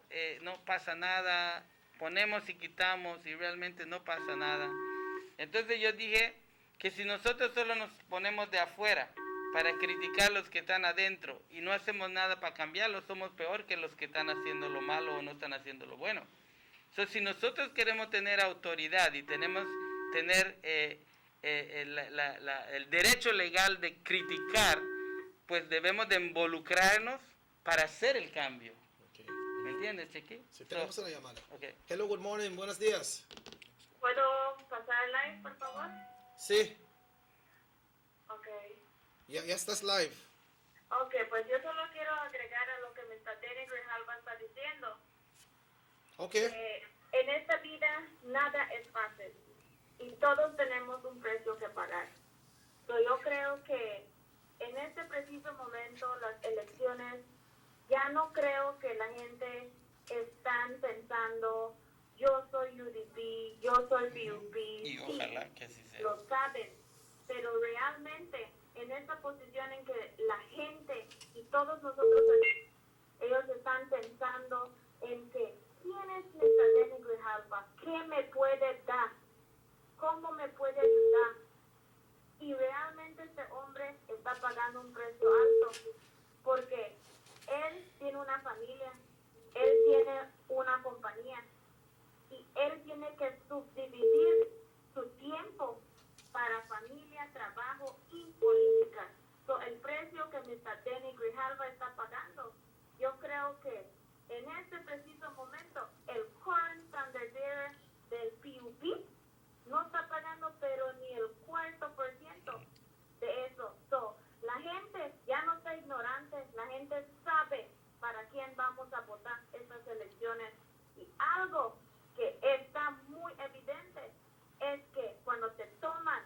pasa nada, ponemos y quitamos y realmente no pasa nada. Entonces yo dije que si nosotros solo nos ponemos de afuera para criticar los que están adentro y no hacemos nada para cambiarlo, somos peor que los que están haciendo lo malo o no están haciendo lo bueno. Si nosotros queremos tener autoridad y tener el derecho legal de criticar, pues debemos de involucrarnos para hacer el cambio. Okay. ¿Me entiendes, Chequi? Sí, tenemos una llamada. Okay. Hello, good morning, buenos días. ¿Puedo pasar live, por favor? Sí. Ok. Ya estás live. Ok, pues yo solo quiero agregar a lo que Mr. Danny Grijalva está diciendo. Ok. En esta vida nada es fácil y todos tenemos un precio que pagar. So, yo creo que en este preciso momento las elecciones, ya no creo que la gente están pensando yo soy UDP, yo soy PUP. Y ojalá que así sea. Lo saben, pero realmente en esta posición en que la gente y todos nosotros, ellos están pensando en que ¿quién es Mr. Danny Grijalva? ¿Qué me puede dar? ¿Cómo me puede ayudar? Y realmente este hombre está pagando un precio alto porque él tiene una familia, él tiene una compañía y él tiene que subdividir su tiempo para familia, trabajo y política. So, el precio que Mr. Danny Grijalva está pagando, yo creo que en este preciso momento el current standard bearer del PUP no está pagando pero ni el 4% de eso. So, la gente ya no está ignorante, la gente sabe para quién vamos a votar estas elecciones. Y algo que está muy evidente es que cuando te toman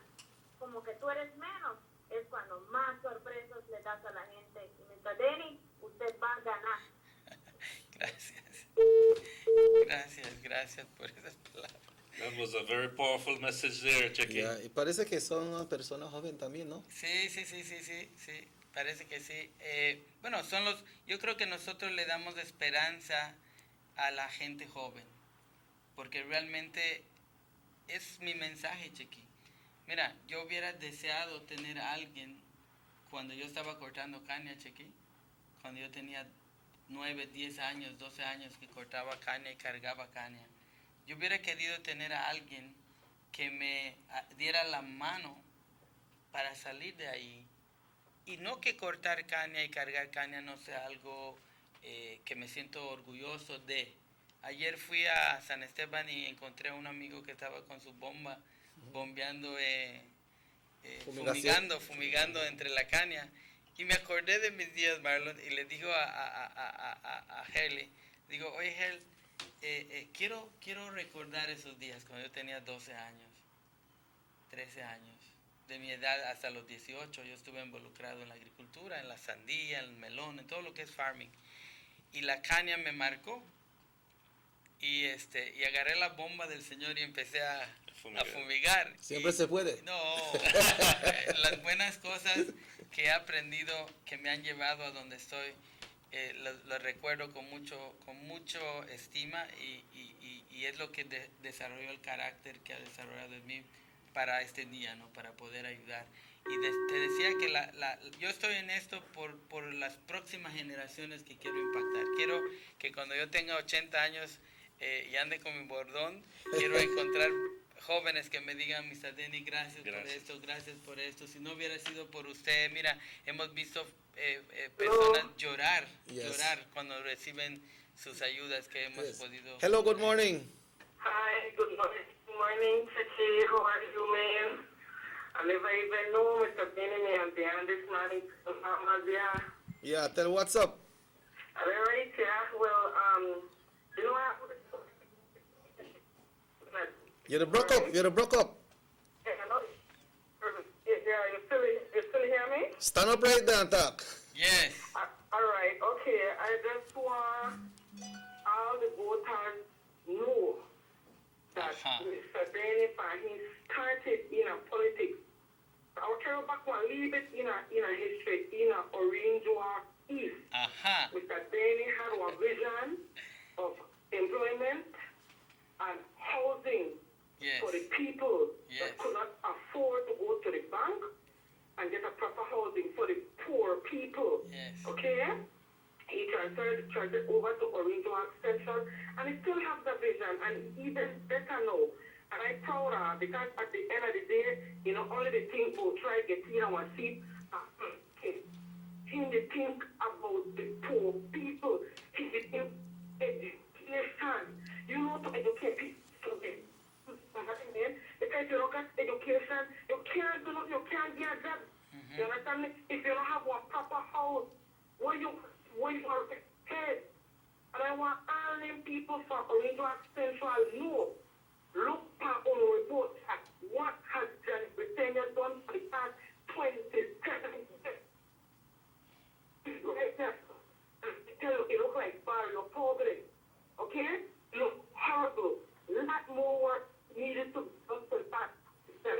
como que tú eres menos, es cuando más sorpresas le das a la gente. Y Mr. Danny, usted va a ganar. Gracias por esas palabras. That was a very powerful message there, Chequi. Ya, y parece que son una persona joven también, ¿no? Sí, parece que sí. Bueno, yo creo que nosotros le damos esperanza a la gente joven, porque realmente es mi mensaje, Chequi. Mira, yo hubiera deseado tener a alguien cuando yo estaba cortando caña, Chequi, cuando yo tenía 9, 10 años, 12 años que cortaba caña y cargaba caña. Yo hubiera querido tener a alguien que me diera la mano para salir de ahí. Y no que cortar caña y cargar caña no sea algo que me siento orgulloso de. Ayer fui a San Esteban y encontré a un amigo que estaba con su bomba, bombeando, fumigando entre la caña. Y me acordé de mis días, Marlon, y le digo a Herley, digo, oye, Herley, quiero recordar esos días cuando yo tenía 12 años, 13 años. De mi edad hasta los 18 yo estuve involucrado en la agricultura, en la sandía, en el melón, en todo lo que es farming. Y la caña me marcó. Y agarré la bomba del Señor y empecé a fumigar. Siempre se puede. No, las buenas cosas que he aprendido, que me han llevado a donde estoy, lo recuerdo con mucho estima y es lo que desarrolló el carácter que ha desarrollado en mí para este día, ¿no? Para poder ayudar. Y te decía que yo estoy en esto por las próximas generaciones que quiero impactar. Quiero que cuando yo tenga 80 años y ande con mi bordón, quiero encontrar jóvenes que me digan, Mr. Danny, gracias por esto. Si no hubiera sido por usted, mira, hemos visto personas llorar cuando reciben sus ayudas que hemos podido. Hello, good morning. Hi, good morning, Chichi. How are you, man? I never even know Mr. Danny and this morning. Yeah, tell what's up. All right, yeah. Well, you know what? You're broke up. Yeah, you still hear me? Stand up right there and talk. Yes. All right, okay. I just want all the voters know that Mr. Danny, he started in politics. I will carry back one little bit in a history, in a Orange Walk East. Mr. Danny had a vision of employment and housing for the people that could not afford to go to the bank and get a proper housing for the poor people. Okay? He transferred over to Orange Walk Station and he still has the vision and even better now. And I'm proud of because at the end of the day, you know, only the thing will try to get in our seat. He did think about the poor people. He did think education. You know, to educate people. Because you don't get education, you can't get a job. You understand me? If you don't have one proper house, out where you are head. And I want all them people from Orange Walk Central know. Look back on the report at what has Johnny Britannia done for the past 27 years. Right there. Tell you, it look like barrier problem. Okay? It look horrible. Lot more work needed to be done for the past 7.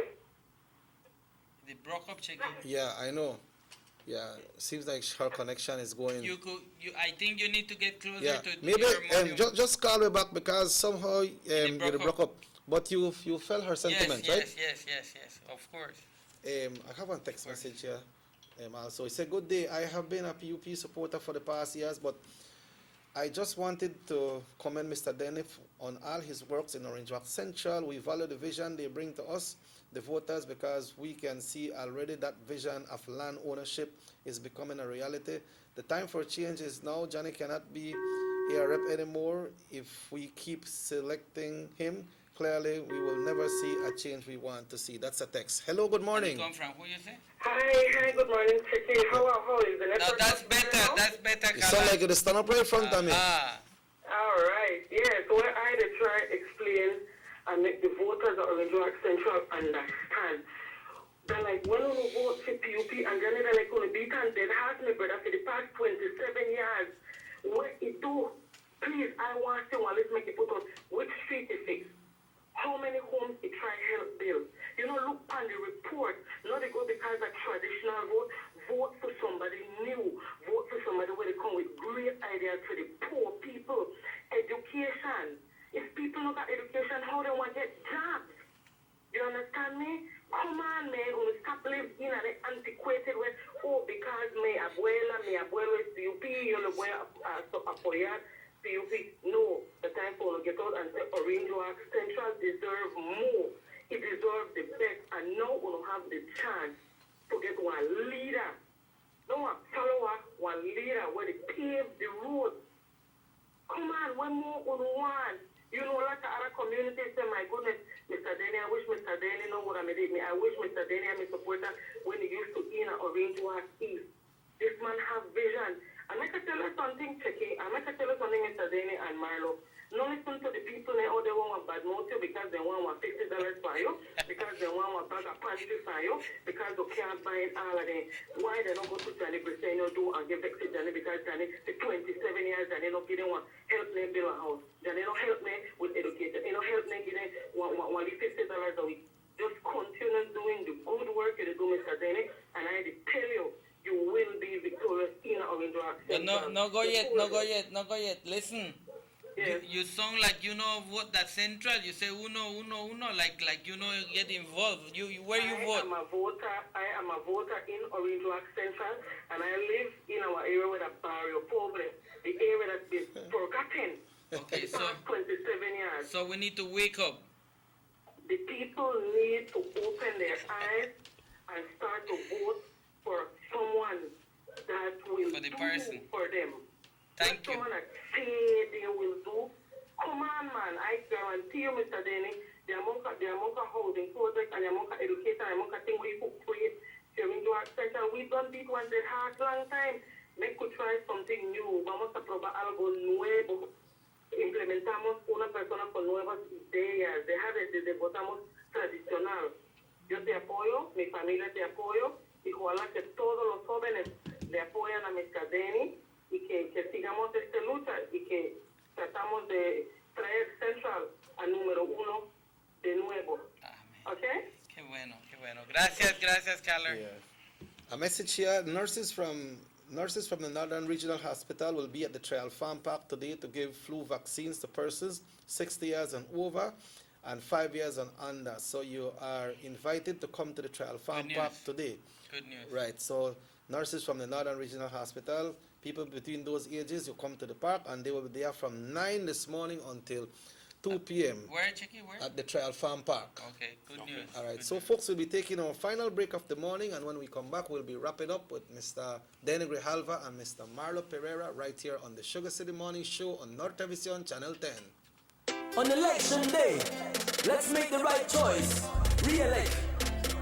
They broke up, Chicky. Yeah, I know. Yeah, seems like her connection is going. I think you need to get closer Yeah, to maybe your modem. just call me back because somehow you broke up. But you felt her sentiment, right? Yes, of course. I have a text message here. Also, it said, "Good day. I have been a PUP supporter for the past years, but I just wanted to commend Mr. Denny on all his works in Orange Walk Central. We value the vision they bring to us, the voters, because we can see already that vision of land ownership is becoming a reality. The time for change is now. Johnny cannot be a rep anymore. If we keep selecting him, clearly we will never see a change we want to see." That's a text. Hello, good morning. Come from who you say? Hi, good morning, Chicky. How is the network? No, that's better. You sound like you stand up right in front of me. All right. Yeah, so I had to try to explain and make the voters of Orange Walk Central understand. They're like, when we vote for PUP and then they're like, going to beat and dead heart me, brother, for the past 27 years. What it do? Please, I want to, let's make it put on which street it fix. How many homes it try help build? You know, look on the report. Not they go because of traditional vote. Vote for somebody new. Vote for somebody where they come with great ideas for the poor people. Education. If people look at education, how they want to get jobs? You understand me? Come on, man. We stop living in an antiquated way. Oh, because mi abuelo is PUP, yo le voy a apoyar PUP. No, the time for get out and say Orange Walk Central deserve more. It deserves the best. And now we don't have the chance to get one leader. No one follower, one leader where they pave the road. Come on, one more we want. You know, like other communities say, my goodness, Mr. Denny, I wish Mr. Denny know what I made me. I wish Mr. Denny and Mr. Porter when he used to in Orange Walk East. This man have vision. I make a tell you something, Checky. I make a tell you something, Mr. Denny and Marlo. No listen to the people they they want bad motive because they want $50 for you, because they want a bag of pantry for you, because they can't buy all of them. Why they don't go to Johnny Britannia do and give back to Johnny because Johnny, the 27 years, Johnny don't give them one help me build a house. Johnny don't help me with education. He don't help me give them one $50 a week. Just continue doing the good work you do, Mr. Denny, and I tell you, you will be victorious in Orange Walk. No go yet. Listen. Yes. You sound like you know vote that central. You say uno, like you know you get involved. Where you vote? I am a voter in Orange Walk Central, and I live in our area with a barrio pobre, the area that's been forgotten. Okay, so 27 years. So we need to wake up. The people need to open their eyes and start to vote for someone that will do for them. Thank you. Someone that say they will do. Come on, man. I guarantee you, Mr. Denny, the amount of housing project and the amount of education, the amount of things we could create here in New York Center, we've done this one that hard long time. We could try something new. Vamos a probar algo nuevo. Implementamos una persona con nuevas ideas. Deja de votamos tradicional. Yo te apoyo, mi familia te apoyo, y ojalá que todos los jóvenes le apoyan a Mr. Denny. Y que sigamos esta lucha y que tratamos de traer Central a número 1 de nuevo. ¿Ok? Qué bueno. Gracias, Carla. Yeah. A message here, nurses from the Northern Regional Hospital will be at the Trial Farm Park today to give flu vaccines to persons 60 years and over and 5 years and under. So you are invited to come to the Trial Farm Park today. Good news. Right, so nurses from the Northern Regional Hospital, people between those ages, you come to the park and they will be there from 9 this morning until 2 p.m. Where, Chicky? Where? At the Trial Farm Park. Okay, good news. All right, so folks, will be taking our final break of the morning, and when we come back, we'll be wrapping up with Mr. Denny Grijalva and Mr. Marlo Pereira right here on the Sugar City Morning Show on North Television, Channel 10. On election day, let's make the right choice. Re-elect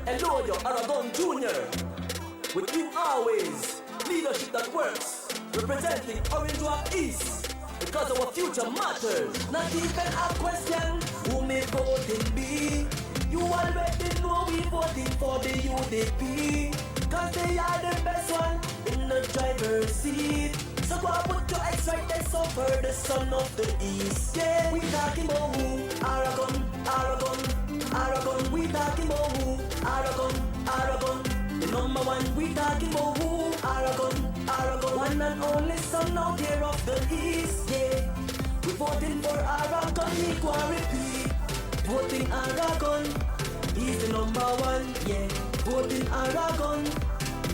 Elodio Aragon Jr. With you always, leadership that works, representing Orange Walk East. Because our future matters. Not even a question who may voting be. You already know we voting for the UDP. Cause they are the best one in the driver's seat. So go and put your eggs right there, so for the son of the East. Yeah, we talking about who? Aragon, Aragon, Aragon. We talking about who? Aragon, Aragon. The number one, we talking about who? Aragon, Aragon. One and only son out here of the East. Yeah, we voting for Aragon, he go and repeat. Voting Aragon, he's the number one. Yeah, voting Aragon,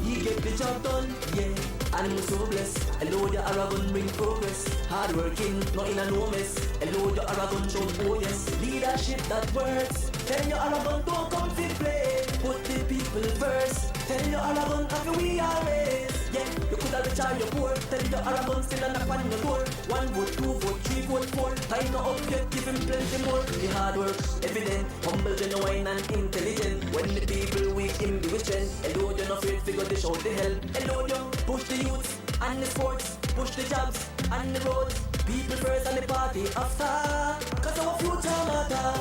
he get the job done. Yeah. And we're so blessed. Hello, the Aragon bring progress. Hard working, not in a no mess. Hello, the Aragon show, oh yes. Leadership that works. Tell your Aragon don't come to play. Put the people first. Tell your Aragon after we are raised. Yeah, you could have retired your poor. Tell your Aragon still a knock on your door. 1 vote, 2 vote, 3 vote, 4. Time no up yet, give him plenty more. The hard work, evident, humble, genuine and intelligent. When the people weak, him be with strength. Hello, you're not afraid to go dish out the help. Hello, you push the youth and the sports, push the jobs and the roads. People first and the party after. Cause our future matter.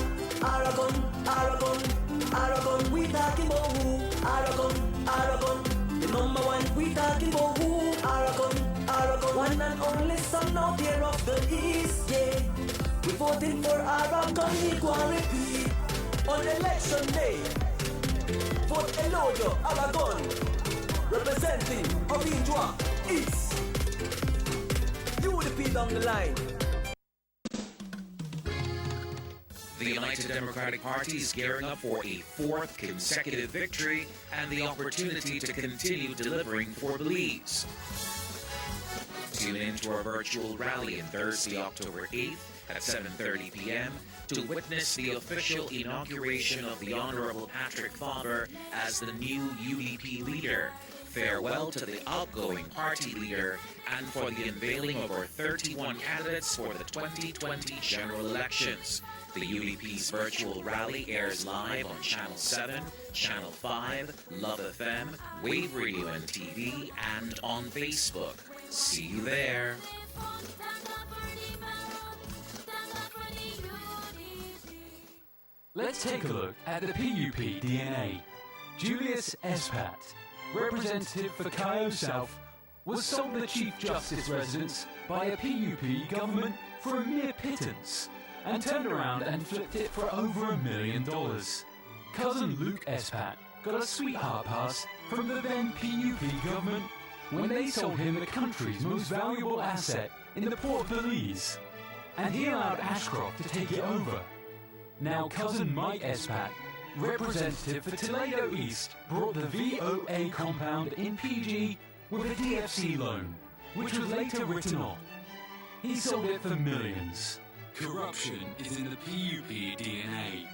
Aragon, Aragon, Aragon. We talking about who? Aragon, Aragon. The number one, we talking about who? Aragon, Aragon. One and only son out here of the East. Yeah, we voting for Aragon. He go and repeat on election day. Vote Elodio Aragon, representing Orange Walk East. UDP down the line. The United Democratic Party is gearing up for a 4th consecutive victory and the opportunity to continue delivering for Belize. Tune in to our virtual rally on Thursday, October 8th at 7:30 p.m. to witness the official inauguration of the Honorable Patrick Faber as the new UDP leader. Farewell to the outgoing party leader, and for the unveiling of our 31 candidates for the 2020 general elections. The UDP's virtual rally airs live on Channel 7, Channel 5, Love FM, Wave Radio and TV, and on Facebook. See you there. Let's take a look at the PUP DNA. Julius Espat, representative for Cayo South, was sold the Chief Justice residence by a PUP government for a mere pittance, and turned around and flipped it for over $1 million. Cousin Luke Espat got a sweetheart pass from the then PUP government when they sold him the country's most valuable asset in the Port of Belize, and he allowed Ashcroft to take it over. Now cousin Mike Espat, representative for Toledo East, brought the VOA compound in PG with a DFC loan, which was later written off. He sold it for millions. Corruption is in the PUP DNA.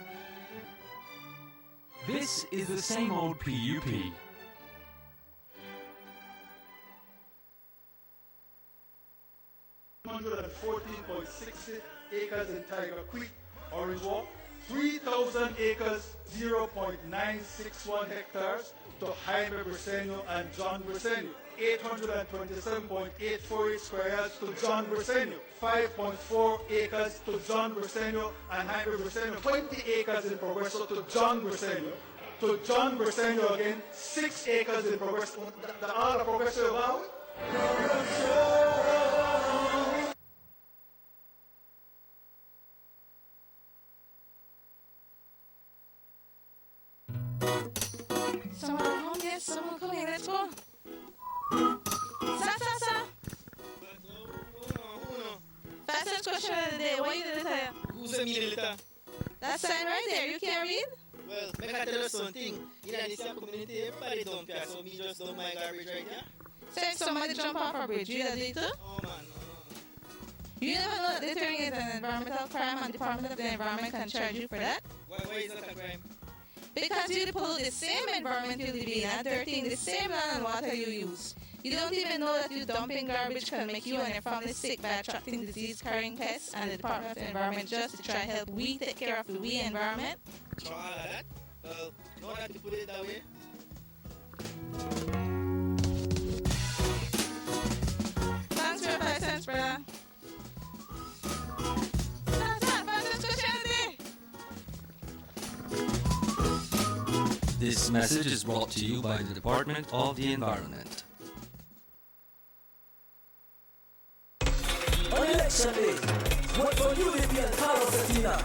This is the same old PUP. $114.60 acres in Tiger Creek, Orange Walk, 3,000 acres, 0.961 hectares to Jaime Briceño and John Briceño, 827.848 square yards to John Briceño, 5.4 acres to John Briceño and Jaime Briceño, 20 acres in Progreso to John Briceño again, 6 acres in Progreso. All the Progreso about? Someone home? Yes, someone coming. Let's go. Sa. Fastest question of the day. What you did tell? Who's a milliliter? That sign right there. You can't read? Well, make I tell you something. In this community, everybody dump here, so me just dump my garbage right here. Say if somebody jump off a bridge, you do it too? Oh man, no. You never know that littering is an environmental crime and Department of the Environment can charge you for that? Why is that a crime? Because you pollute the same environment you live in and dirtying the same land and water you use. You don't even know that you dumping garbage can make you and your family sick by attracting disease-carrying pests, and the Department of the Environment just to try and help we take care of the we environment. So all of that? Well, know that you put it that way? This message is brought to you by the Department of the Environment. On election day, vote for UDP and Carlos Cetina,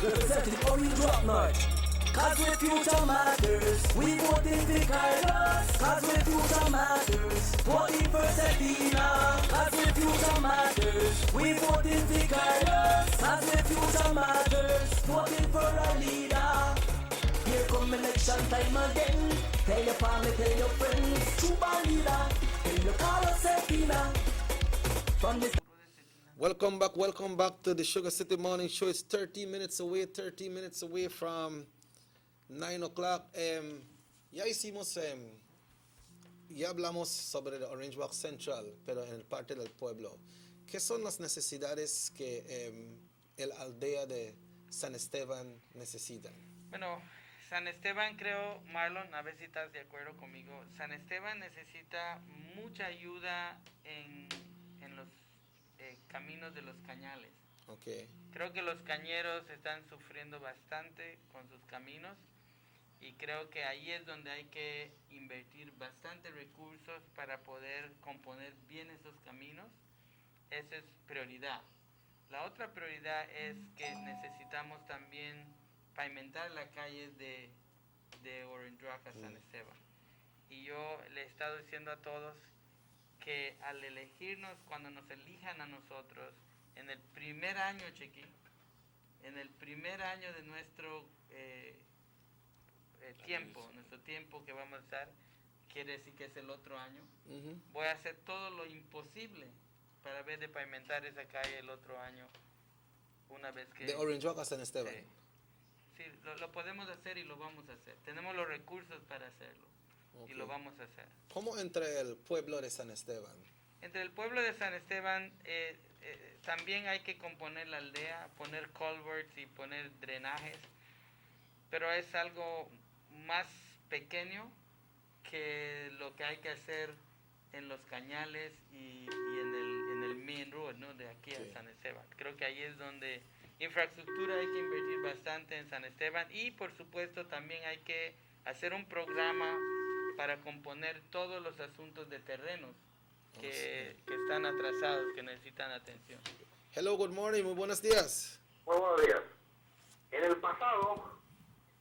representing Orange Rock North. Cause with future matters, we voting for Carlos. Cause with future matters, voting for Cetina. Cause with future matters, we voting for Carlos. Cause with future matters, voting for a leader. Here come election time again. Tell your family, tell your friends, Cuba leader. Tell your Carlos Cetina. From this. Welcome back to the Sugar City Morning Show. It's 30 minutes away from 9 o'clock. Ya hicimos, ya hablamos sobre el Orange Walk Central, pero en el parte del pueblo. ¿Qué son las necesidades que el aldea de San Esteban necesita? Bueno, San Esteban, creo, Marlon, a ver si estás de acuerdo conmigo, San Esteban necesita mucha ayuda en los caminos de los cañales. Okay. Creo que los cañeros están sufriendo bastante con sus caminos y creo que ahí es donde hay que invertir bastante recursos para poder componer bien esos caminos. Esa es prioridad. La otra prioridad es que necesitamos también pavimentar la calle de Orange Rock a San Esteban. Y yo le he estado diciendo a todos que al elegirnos, cuando nos elijan a nosotros, en el primer año, Chiqui, en el primer año de nuestro nuestro tiempo que vamos a estar, quiere decir que es el otro año, voy a hacer todo lo imposible para ver de pavimentar esa calle el otro año, una vez que... De Orange Walk a San Esteban. Sí, lo podemos hacer y lo vamos a hacer. Tenemos los recursos para hacerlo. Okay. Y lo vamos a hacer. ¿Cómo entre el pueblo de San Esteban? Entre el pueblo de San Esteban también hay que componer la aldea, poner culverts y poner drenajes, pero es algo más pequeño que lo que hay que hacer en los cañales y en el main road, ¿no? De aquí a San Esteban. Creo que ahí es donde infraestructura hay que invertir bastante en San Esteban y por supuesto también hay que hacer un programa para componer todos los asuntos de terrenos que están atrasados, que necesitan atención. Hello, good morning, muy buenos días. Muy buenos días. En el pasado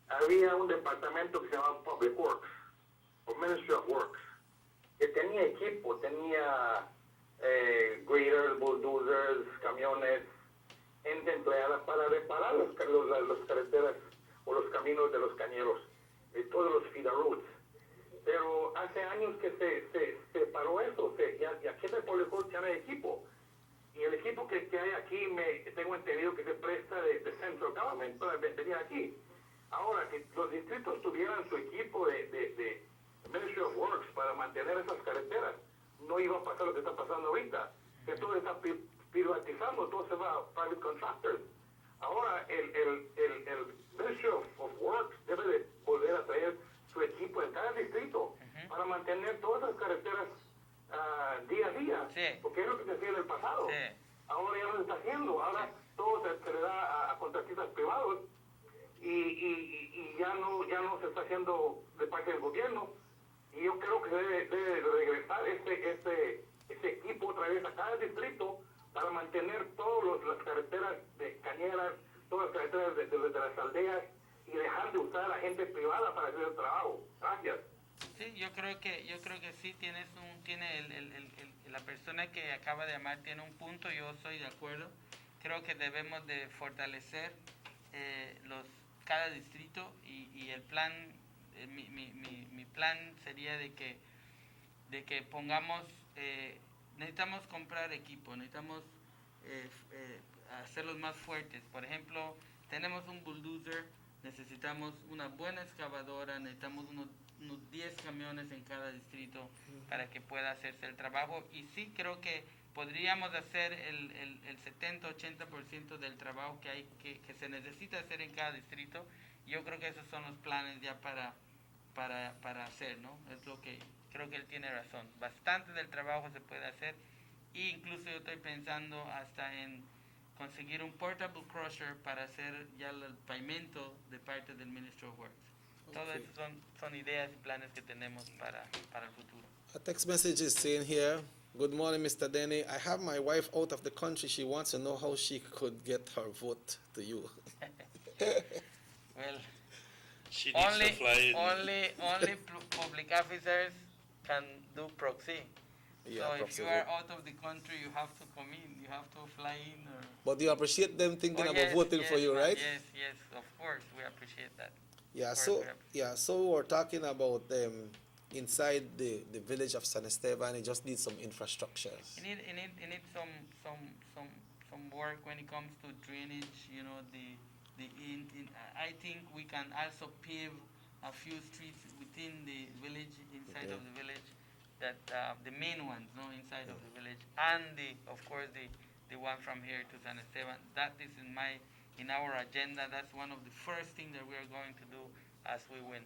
había un departamento que se llamaba Public Works, o Ministry of Works, que tenía equipo, tenía graders, bulldozers, camiones, gente empleada para reparar las carreteras o los caminos de los cañeros, todos los feeder routes. Pero hace años que se paró eso, y aquí en el Public Works ya no hay equipo. Y el equipo que hay aquí, tengo entendido que se presta de Central Government para venir aquí. Ahora, que los distritos tuvieran su equipo de Ministry of Works para mantener esas carreteras, no iba a pasar lo que está pasando ahorita, que todo está privatizando, todo se va a private contractors. Ahora, el Ministry of Works debe de volver a traer su equipo en cada distrito para mantener todas las carreteras día a día, porque es lo que se hacía en el pasado. Ahora ya no se está haciendo, ahora todo se le da a contratistas privados y ya no se está haciendo de parte del gobierno. Y yo creo que debe regresar ese equipo otra vez a cada distrito para mantener todas las carreteras de cañeras, todas las carreteras de las aldeas y dejar de usar a gente privada para hacer el trabajo. Gracias. Sí, yo creo que sí la persona que acaba de llamar tiene un punto, yo estoy de acuerdo. Creo que debemos de fortalecer cada distrito y el plan, mi plan sería de que pongamos, necesitamos comprar equipo, necesitamos hacerlos más fuertes. Por ejemplo, tenemos un bulldozer, necesitamos una buena excavadora, necesitamos unos 10 camiones en cada distrito para que pueda hacerse el trabajo. Y sí creo que podríamos hacer el 70-80% del trabajo que se necesita hacer en cada distrito. Yo creo que esos son los planes ya para hacer, ¿no? Es lo que creo que él tiene razón. Bastante del trabajo se puede hacer e incluso yo estoy pensando hasta en conseguir un portable crusher para hacer ya el pavimento de parte del Ministry of Works. Todas esas son ideas y planes que tenemos para el futuro. A text message is saying here, good morning, Mr. Denny. I have my wife out of the country. She wants to know how she could get her vote to you. Well, She needs to fly in. only public officers can do proxy. Yeah, so if proxy you are vote. out of the country, you have to come in. You have to fly in. Or But you appreciate them thinking about yes, voting yes, for you, right? Yes, of course, we appreciate that. Yeah, Of course, so we appreciate so we're talking about inside the village of San Esteban. It just needs some infrastructures. You need some work when it comes to drainage. You know, I think we can also pave a few streets within the village, inside of the village, that the main ones, no, inside of the village, and of course the one from here to San Esteban. That is in our agenda. That's one of the first things that we are going to do as we win.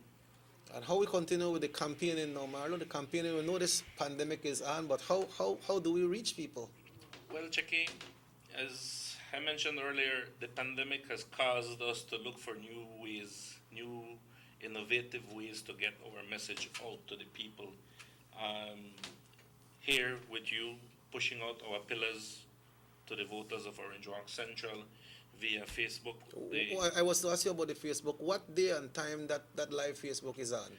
And how we continue with the campaigning now, Marlon? The campaigning, we know this pandemic is on, but how do we reach people? Well, Checky, as I mentioned earlier, the pandemic has caused us to look for new ways, new innovative ways to get our message out to the people. Here with you, pushing out our pillars to the voters of Orange Walk Central via Facebook. I was to ask you about the Facebook. What day and time that live Facebook is on?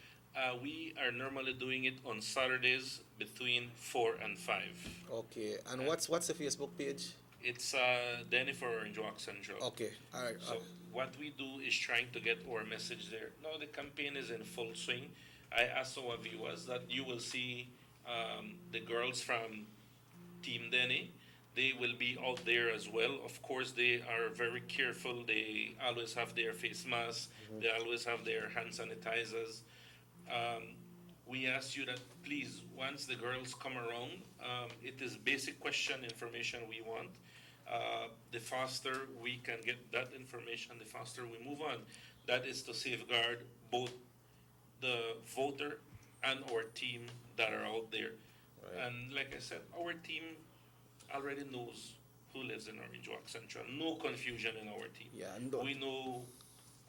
We are normally doing it on Saturdays between 4 and 5. Okay, and what's the Facebook page? It's Denny for Orange Walk Central. Okay, all right. So what we do is trying to get our message there. Now the campaign is in full swing. I ask our viewers that you will see the girls from Team Denny. They will be out there as well. Of course, they are very careful. They always have their face masks. Mm-hmm. They always have their hand sanitizers. We ask you that please, once the girls come around, it is basic question information we want. The faster we can get that information, the faster we move on. That is to safeguard both the voter and our team that are out there. Right. And like I said, our team already knows who lives in Orange Walk Central. No confusion in our team. Yeah, we know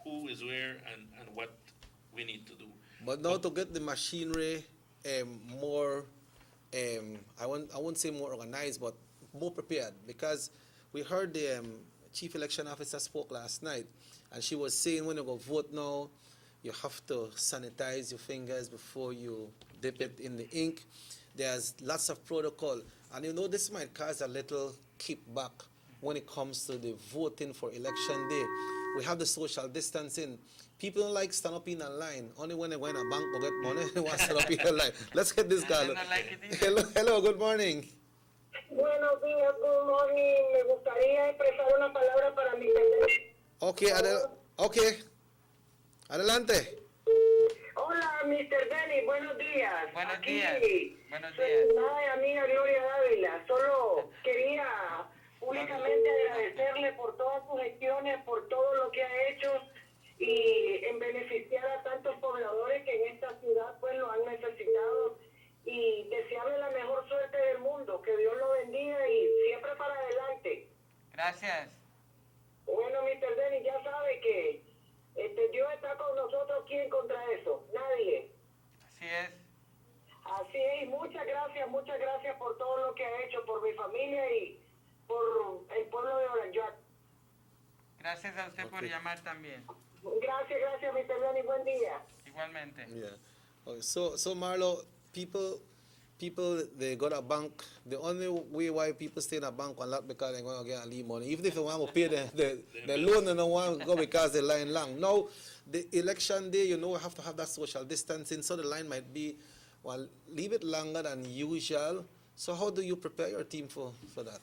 who is where and what we need to do. But now to get the machinery more, I won't say more organized, but more prepared, because we heard the chief election officer spoke last night, and she was saying when you go vote now, you have to sanitize your fingers before you dip it in the ink. There's lots of protocol, and you know this might cause a little kickback when it comes to the voting for election day. We have the social distancing. People don't like stand up in a line. Only when they go in a bank to get money, they want to stand up in a line. Let's get this guy. Hello, good morning. Buenos días, good morning. Me gustaría expresar una palabra para mi Okay, adelante. Hola, Mr. Denny, buenos días. Buenos días. Buenos días. Soy amiga Gloria Dávila. Solo quería públicamente agradecerle por todas sus gestiones, por todo lo que ha hecho y en beneficiar a tantos pobladores que en esta ciudad pues lo han necesitado, y desearle la mejor suerte del mundo, que Dios lo bendiga y siempre para adelante. Gracias. Bueno, Mr. Denny, ya sabe que Dios está con nosotros. ¿Quién contra eso? Nadie. Así es. Así es, muchas gracias por todo lo que ha hecho por mi familia y por el pueblo de Orange Walk. Gracias a usted por llamar también. Gracias, Mr. Denny, buen día. Igualmente. Yeah. Okay, so Marlo, people they go to a bank. The only way why people stay in a bank is not because they're going to get a leave money. Even if they want to pay the loan, they don't want to go because the line long. Now, the election day, you have to have that social distancing, so the line might be, well, leave it longer than usual. So how do you prepare your team for that?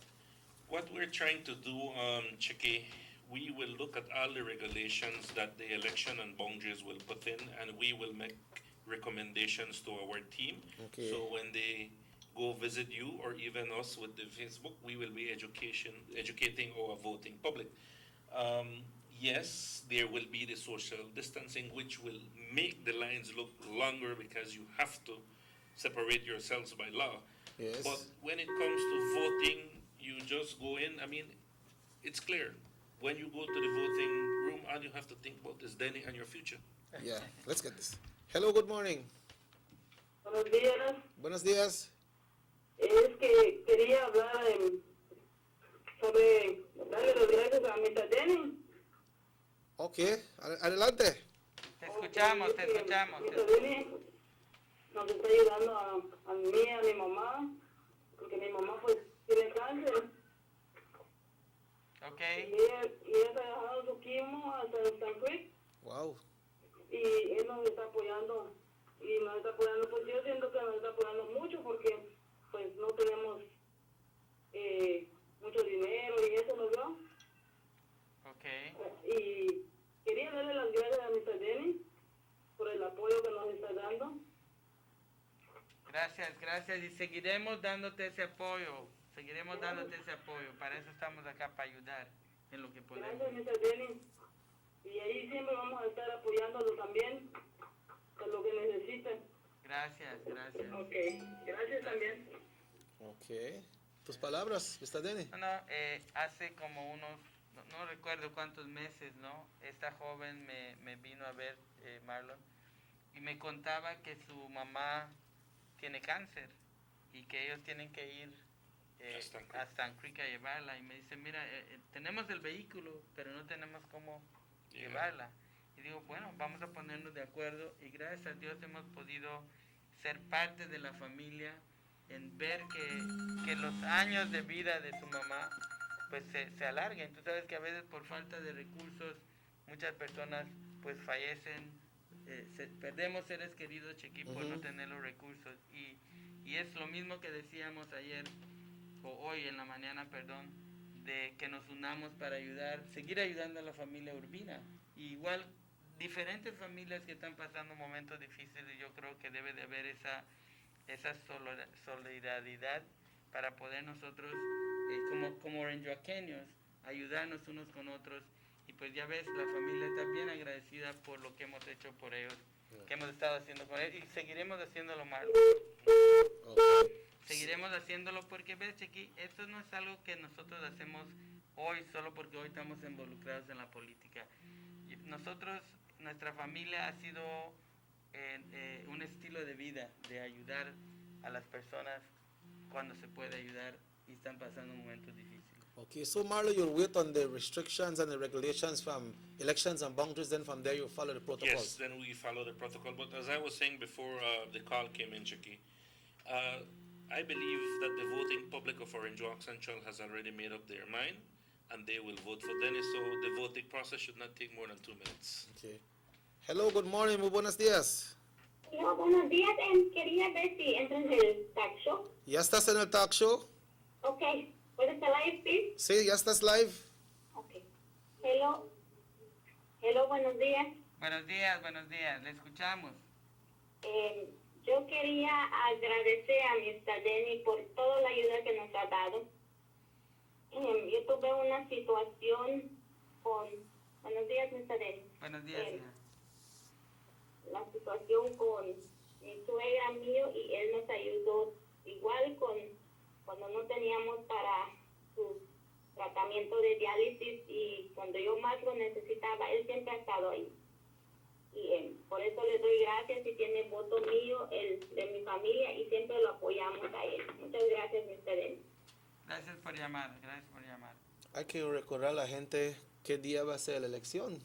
What we're trying to do, Chicky, we will look at all the regulations that the election and boundaries will put in, and we will make recommendations to our team. Okay. So when they go visit you or even us with the Facebook, we will be educating our voting public. Yes, there will be the social distancing, which will make the lines look longer because you have to separate yourselves by law. Yes. But when it comes to voting, you just go in. I mean, it's clear. When you go to the voting room, all you have to think about is Denny and your future. Yeah, let's get this. Hello, good morning. Buenos días. Buenos días. Es que quería hablar sobre darle las gracias a Mr. Denny. Ok, adelante. Te escuchamos, te escuchamos. Mr. Denny nos está ayudando a mí, a mi mamá, porque mi mamá pues tiene cáncer. Ok. Y ella se ha dejado su quimo hasta el Stan Creek. Wow. Y él nos está apoyando. Y nos está apoyando, pues yo siento que nos está apoyando mucho porque pues no tenemos mucho dinero y eso, ¿no veo? Ok. Y quería darle las gracias a Mr. Denny por el apoyo que nos está dando. Gracias, gracias. Y seguiremos dándote ese apoyo. Seguiremos dándote ese apoyo. Para eso estamos acá, para ayudar en lo que podemos. Gracias, Mr. Denny. Y ahí siempre vamos a estar apoyándolo también con lo que necesiten. Gracias, gracias. Ok, gracias también. Ok. ¿Tus palabras, Mr. Denny? No, hace como unos, no recuerdo cuántos meses, ¿no? Esta joven me vino a ver, Marlon, y me contaba que su mamá tiene cáncer y que ellos tienen que ir a Stan Creek a llevarla. Y me dice, mira, tenemos el vehículo, pero no tenemos cómo llevarla. Y digo, bueno, vamos a ponernos de acuerdo, y gracias a Dios hemos podido ser parte de la familia en ver que los años de vida de su mamá pues se alarguen. Tú sabes que a veces por falta de recursos muchas personas pues fallecen, perdemos seres queridos, Chequi, por no tener los recursos, y es lo mismo que decíamos ayer o hoy en la mañana, perdón, de que nos unamos para ayudar, seguir ayudando a la familia Urbina. Y igual diferentes familias que están pasando momentos difíciles, y yo creo que debe de haber esa solidaridad para poder nosotros, como orenjoaqueños, ayudarnos unos con otros. Y pues ya ves, la familia está bien agradecida por lo que hemos hecho por ellos, que hemos estado haciendo con ellos, y seguiremos haciéndolo, Marlon. Seguiremos haciéndolo porque, ves, Chiqui, esto no es algo que nosotros hacemos hoy solo porque hoy estamos involucrados en la política. Nosotros, nuestra familia ha sido un estilo de vida, de ayudar a las personas cuando se puede ayudar y están pasando momentos difíciles. Okay, so Marlo, you'll wait on the restrictions and the regulations from elections and boundaries, then from there you follow the protocol. Yes, then we follow the protocol. But as I was saying before the call came in, Chicky, I believe that the voting public of Orange Walk Central has already made up their mind, and they will vote for Dennis, so the voting process should not take more than 2 minutes. Okay. Hello, good morning, muy buenos días. Hola, buenos días. Quería ver si entras en el talk show. ¿Ya estás en el talk show? Ok. ¿Puedes estar live, please? Sí, ya estás live. Ok. Hello. Hello, buenos días. Buenos días, le escuchamos. Yo quería agradecer a Mr. Denny por toda la ayuda que nos ha dado. Yo tuve una situación con... Buenos días, Mr. Denny. Buenos días, hija. La situación con mi suegra mío, y él nos ayudó igual cuando no teníamos para su tratamiento de diálisis, y cuando yo más lo necesitaba, él siempre ha estado ahí. Y por eso le doy gracias, y tiene voto mío, el de mi familia, y siempre lo apoyamos a él. Muchas gracias, Mr. Denny. Gracias por llamar. Hay que recordar a la gente qué día va a ser la elección.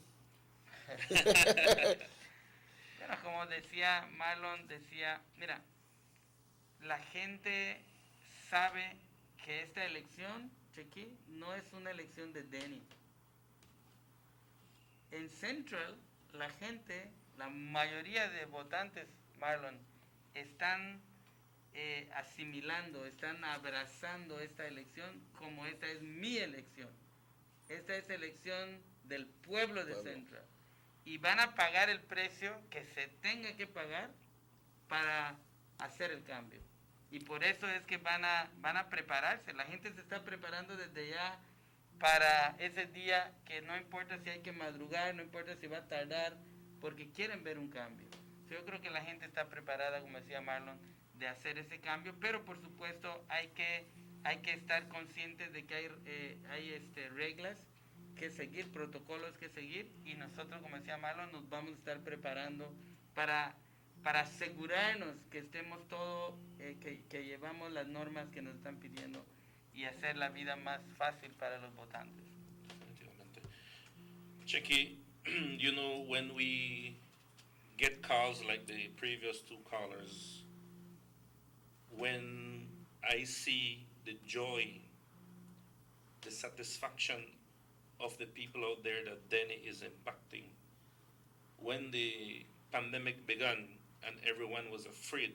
Pero como decía Marlon, mira, la gente sabe que esta elección, Chequi, no es una elección de Denny. En Central, la gente, la mayoría de votantes, Marlon, están asimilando, están abrazando esta elección como esta es mi elección. Esta es elección del pueblo de Central. Y van a pagar el precio que se tenga que pagar para hacer el cambio. Y por eso es que van a prepararse. La gente se está preparando desde ya para ese día, que no importa si hay que madrugar, no importa si va a tardar, porque quieren ver un cambio. Yo creo que la gente está preparada, como decía Marlon, de hacer ese cambio, pero por supuesto hay que estar conscientes de que hay reglas que seguir, protocolos que seguir, y nosotros, como decía Marlon, nos vamos a estar preparando para asegurarnos que estemos todo, que llevamos las normas que nos están pidiendo y hacer la vida más fácil para los votantes. Chicky, you know, when we get calls like the previous two callers, when I see the joy, the satisfaction of the people out there that Denny is impacting, when the pandemic began and everyone was afraid,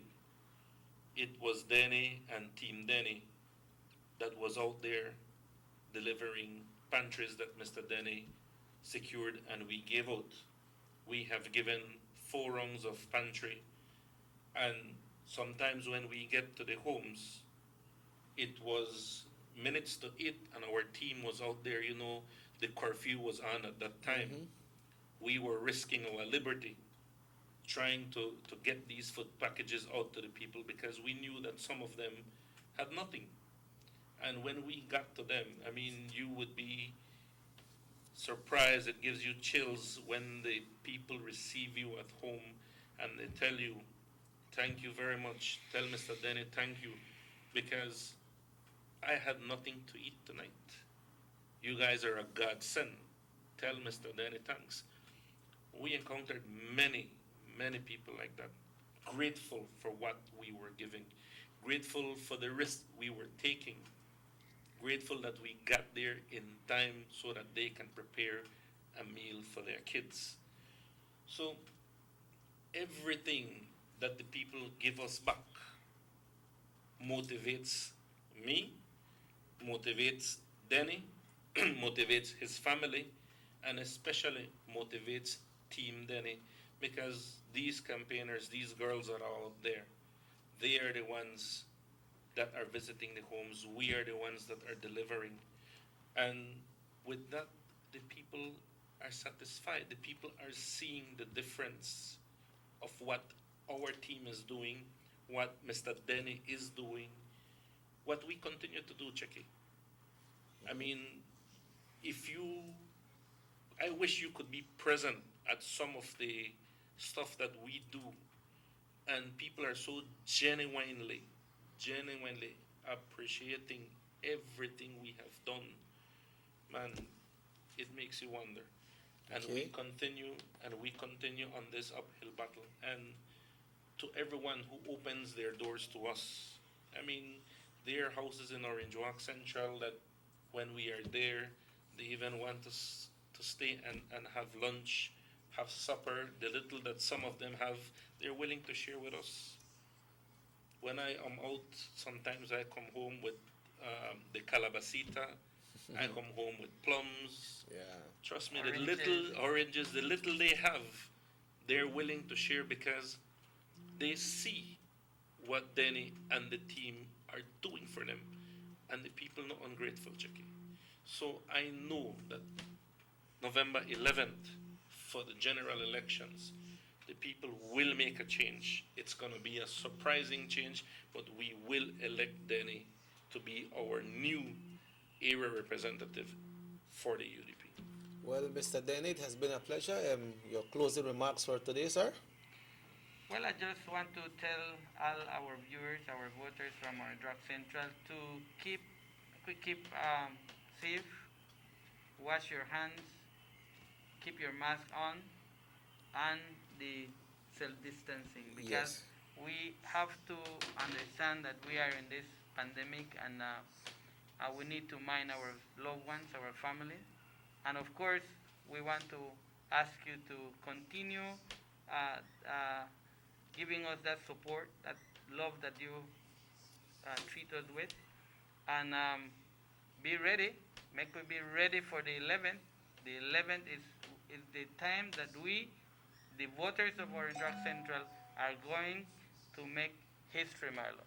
it was Denny and Team Denny that was out there delivering pantries that Mr. Denny secured and we gave out. We have given 4 rounds of pantry, and sometimes when we get to the homes, it was minutes to 8 and our team was out there. You know, the curfew was on at that time. We were risking our liberty trying to get these food packages out to the people because we knew that some of them had nothing. And when we got to them, I mean, you would be surprised. It gives you chills when the people receive you at home and they tell you, thank you very much. Tell Mr. Denny, thank you, because I had nothing to eat tonight. You guys are a godsend. Tell Mr. Denny thanks. We encountered many people like that, grateful for what we were giving, grateful for the risk we were taking, grateful that we got there in time so that they can prepare a meal for their kids. So everything that the people give us back motivates me, motivates Denny, motivates his family, and especially motivates Team Denny, because these campaigners, these girls are all there. They are the ones that are visiting the homes. We are the ones that are delivering. And with that, the people are satisfied. The people are seeing the difference of what our team is doing, what Mr. Denny is doing, what we continue to do, Checky. I mean, I wish you could be present at some of the stuff that we do, and people are so genuinely appreciating everything we have done. Man, it makes you wonder. And we continue on this uphill battle. And to everyone who opens their doors to us, I mean, there are houses in Orange Walk Central that when we are there, they even want us to stay and have lunch, have supper. The little that some of them have, they're willing to share with us. When I am out, sometimes I come home with the calabacita. I come home with plums. Yeah. Trust me, the little oranges, the little they have, they're willing to share because they see what Denny and the team are doing for them. And the people are not ungrateful, Jackie. So I know that November 11th, for the general elections, the people will make a change. It's going to be a surprising change, but we will elect Denny to be our new area representative for the UDP. Well, Mr. Denny, it has been a pleasure. Your closing remarks for today, sir? Well, I just want to tell all our viewers, our voters from our Drug Central to keep safe, wash your hands, keep your mask on, and the self-distancing, because we have to understand that we are in this pandemic, and we need to mind our loved ones, our family, and of course we want to ask you to continue giving us that support, that love that you treat us with, and be ready. Make we be ready for the 11th. The 11th is the time that we, the voters of Orange Rock Central, are going to make history, Marlon.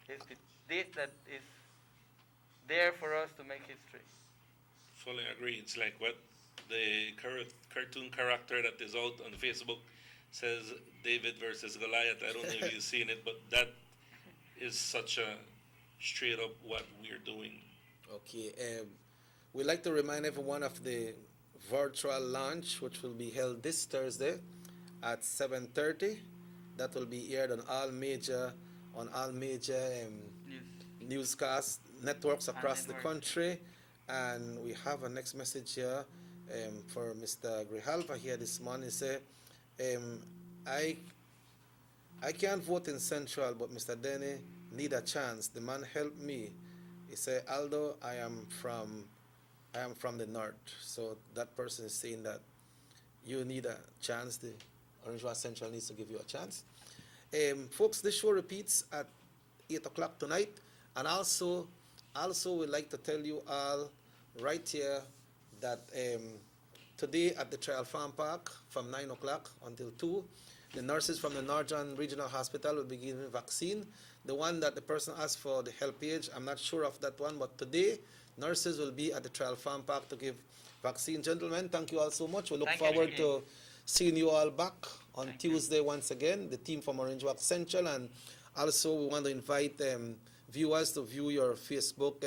It's the date that is there for us to make history. Fully agree. It's like what the cartoon character that is out on Facebook says, David versus Goliath. I don't know if you've seen it, but that is such a straight up what we're doing. Okay. we'd like to remind everyone of the virtual launch, which will be held this Thursday at 7:30. That will be aired on all major newscast networks across the country. And we have a next message here for Mr. Grijalva here this morning. He say, I can't vote in Central, but Mr. Denny need a chance. The man helped me. He said, Aldo, I am from the north. So that person is saying that you need a chance. The Orange Walk Central needs to give you a chance. Folks, this show repeats at 8 o'clock tonight. And also we'd like to tell you all right here that today at the Trial Farm Park from 9 o'clock until 2, the nurses from the Northern Regional Hospital will be giving vaccine. The one that the person asked for, the help page, I'm not sure of that one, but today, nurses will be at the Trial Farm Park to give vaccine. Gentlemen, thank you all so much. We look forward to seeing you all back on Tuesday once again, the team from Orange Walk Central, and also we want to invite viewers to view your Facebook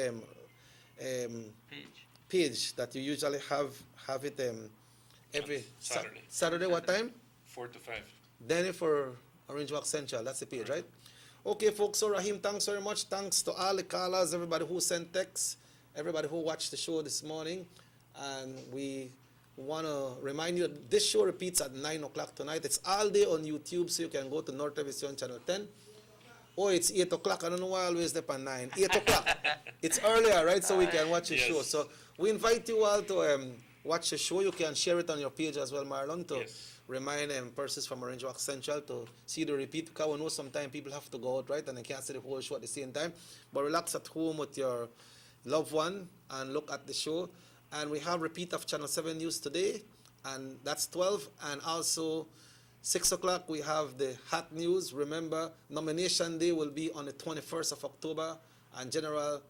page that you usually have it every Saturday. What time? 4 to 5. Denny for Orange Walk Central. That's the page, right? Okay, folks. So Rahim, thanks very much. Thanks to all the callers, everybody who sent texts, everybody who watched the show this morning, and we want to remind you that this show repeats at 9 o'clock tonight. It's all day on YouTube, so you can go to North Television Channel 10. Oh, it's 8 o'clock. I don't know why I always step on 9. 8 o'clock. It's earlier, right? So we can watch the show. So we invite you all to watch the show. You can share it on your page as well, Marlon, to remind persons from Orange Walk Central to see the repeat. Because we know sometimes people have to go out, right? And they can't see the whole show at the same time. But relax at home with your loved one and look at the show. And we have repeat of Channel 7 News today, and that's 12. And also 6 o'clock we have the hot news. Remember, nomination day will be on the 21st of October, and general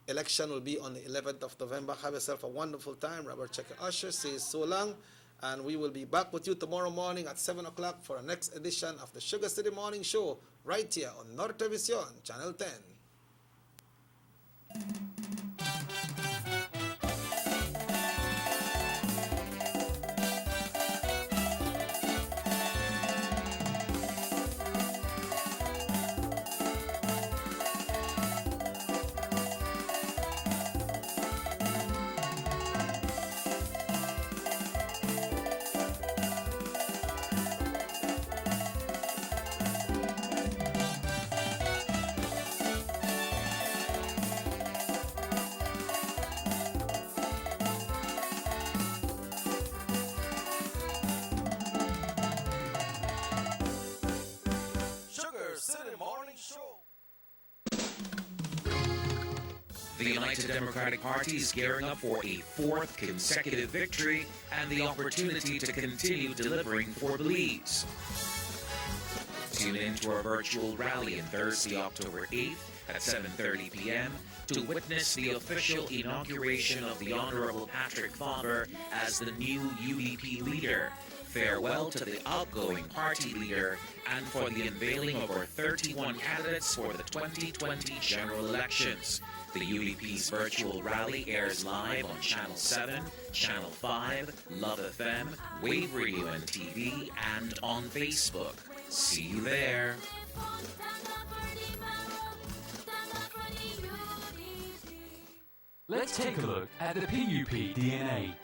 election will be on the 11th of November. Have yourself a wonderful time. Robert Checker Usher says so long, and we will be back with you tomorrow morning at 7 o'clock for our next edition of the Sugar City Morning Show right here on North Television, Channel 10. The United Democratic Party is gearing up for a fourth consecutive victory and the opportunity to continue delivering for Belize. Tune in to our virtual rally on Thursday, October 8th at 7:30 p.m. to witness the official inauguration of the Honorable Patrick Faber as the new UDP leader. Farewell to the outgoing party leader, and for the unveiling of our 31 candidates for the 2020 general elections. The UDP's virtual rally airs live on Channel 7, Channel 5, Love FM, Wave Radio and TV, and on Facebook. See you there. Let's take a look at the PUP DNA.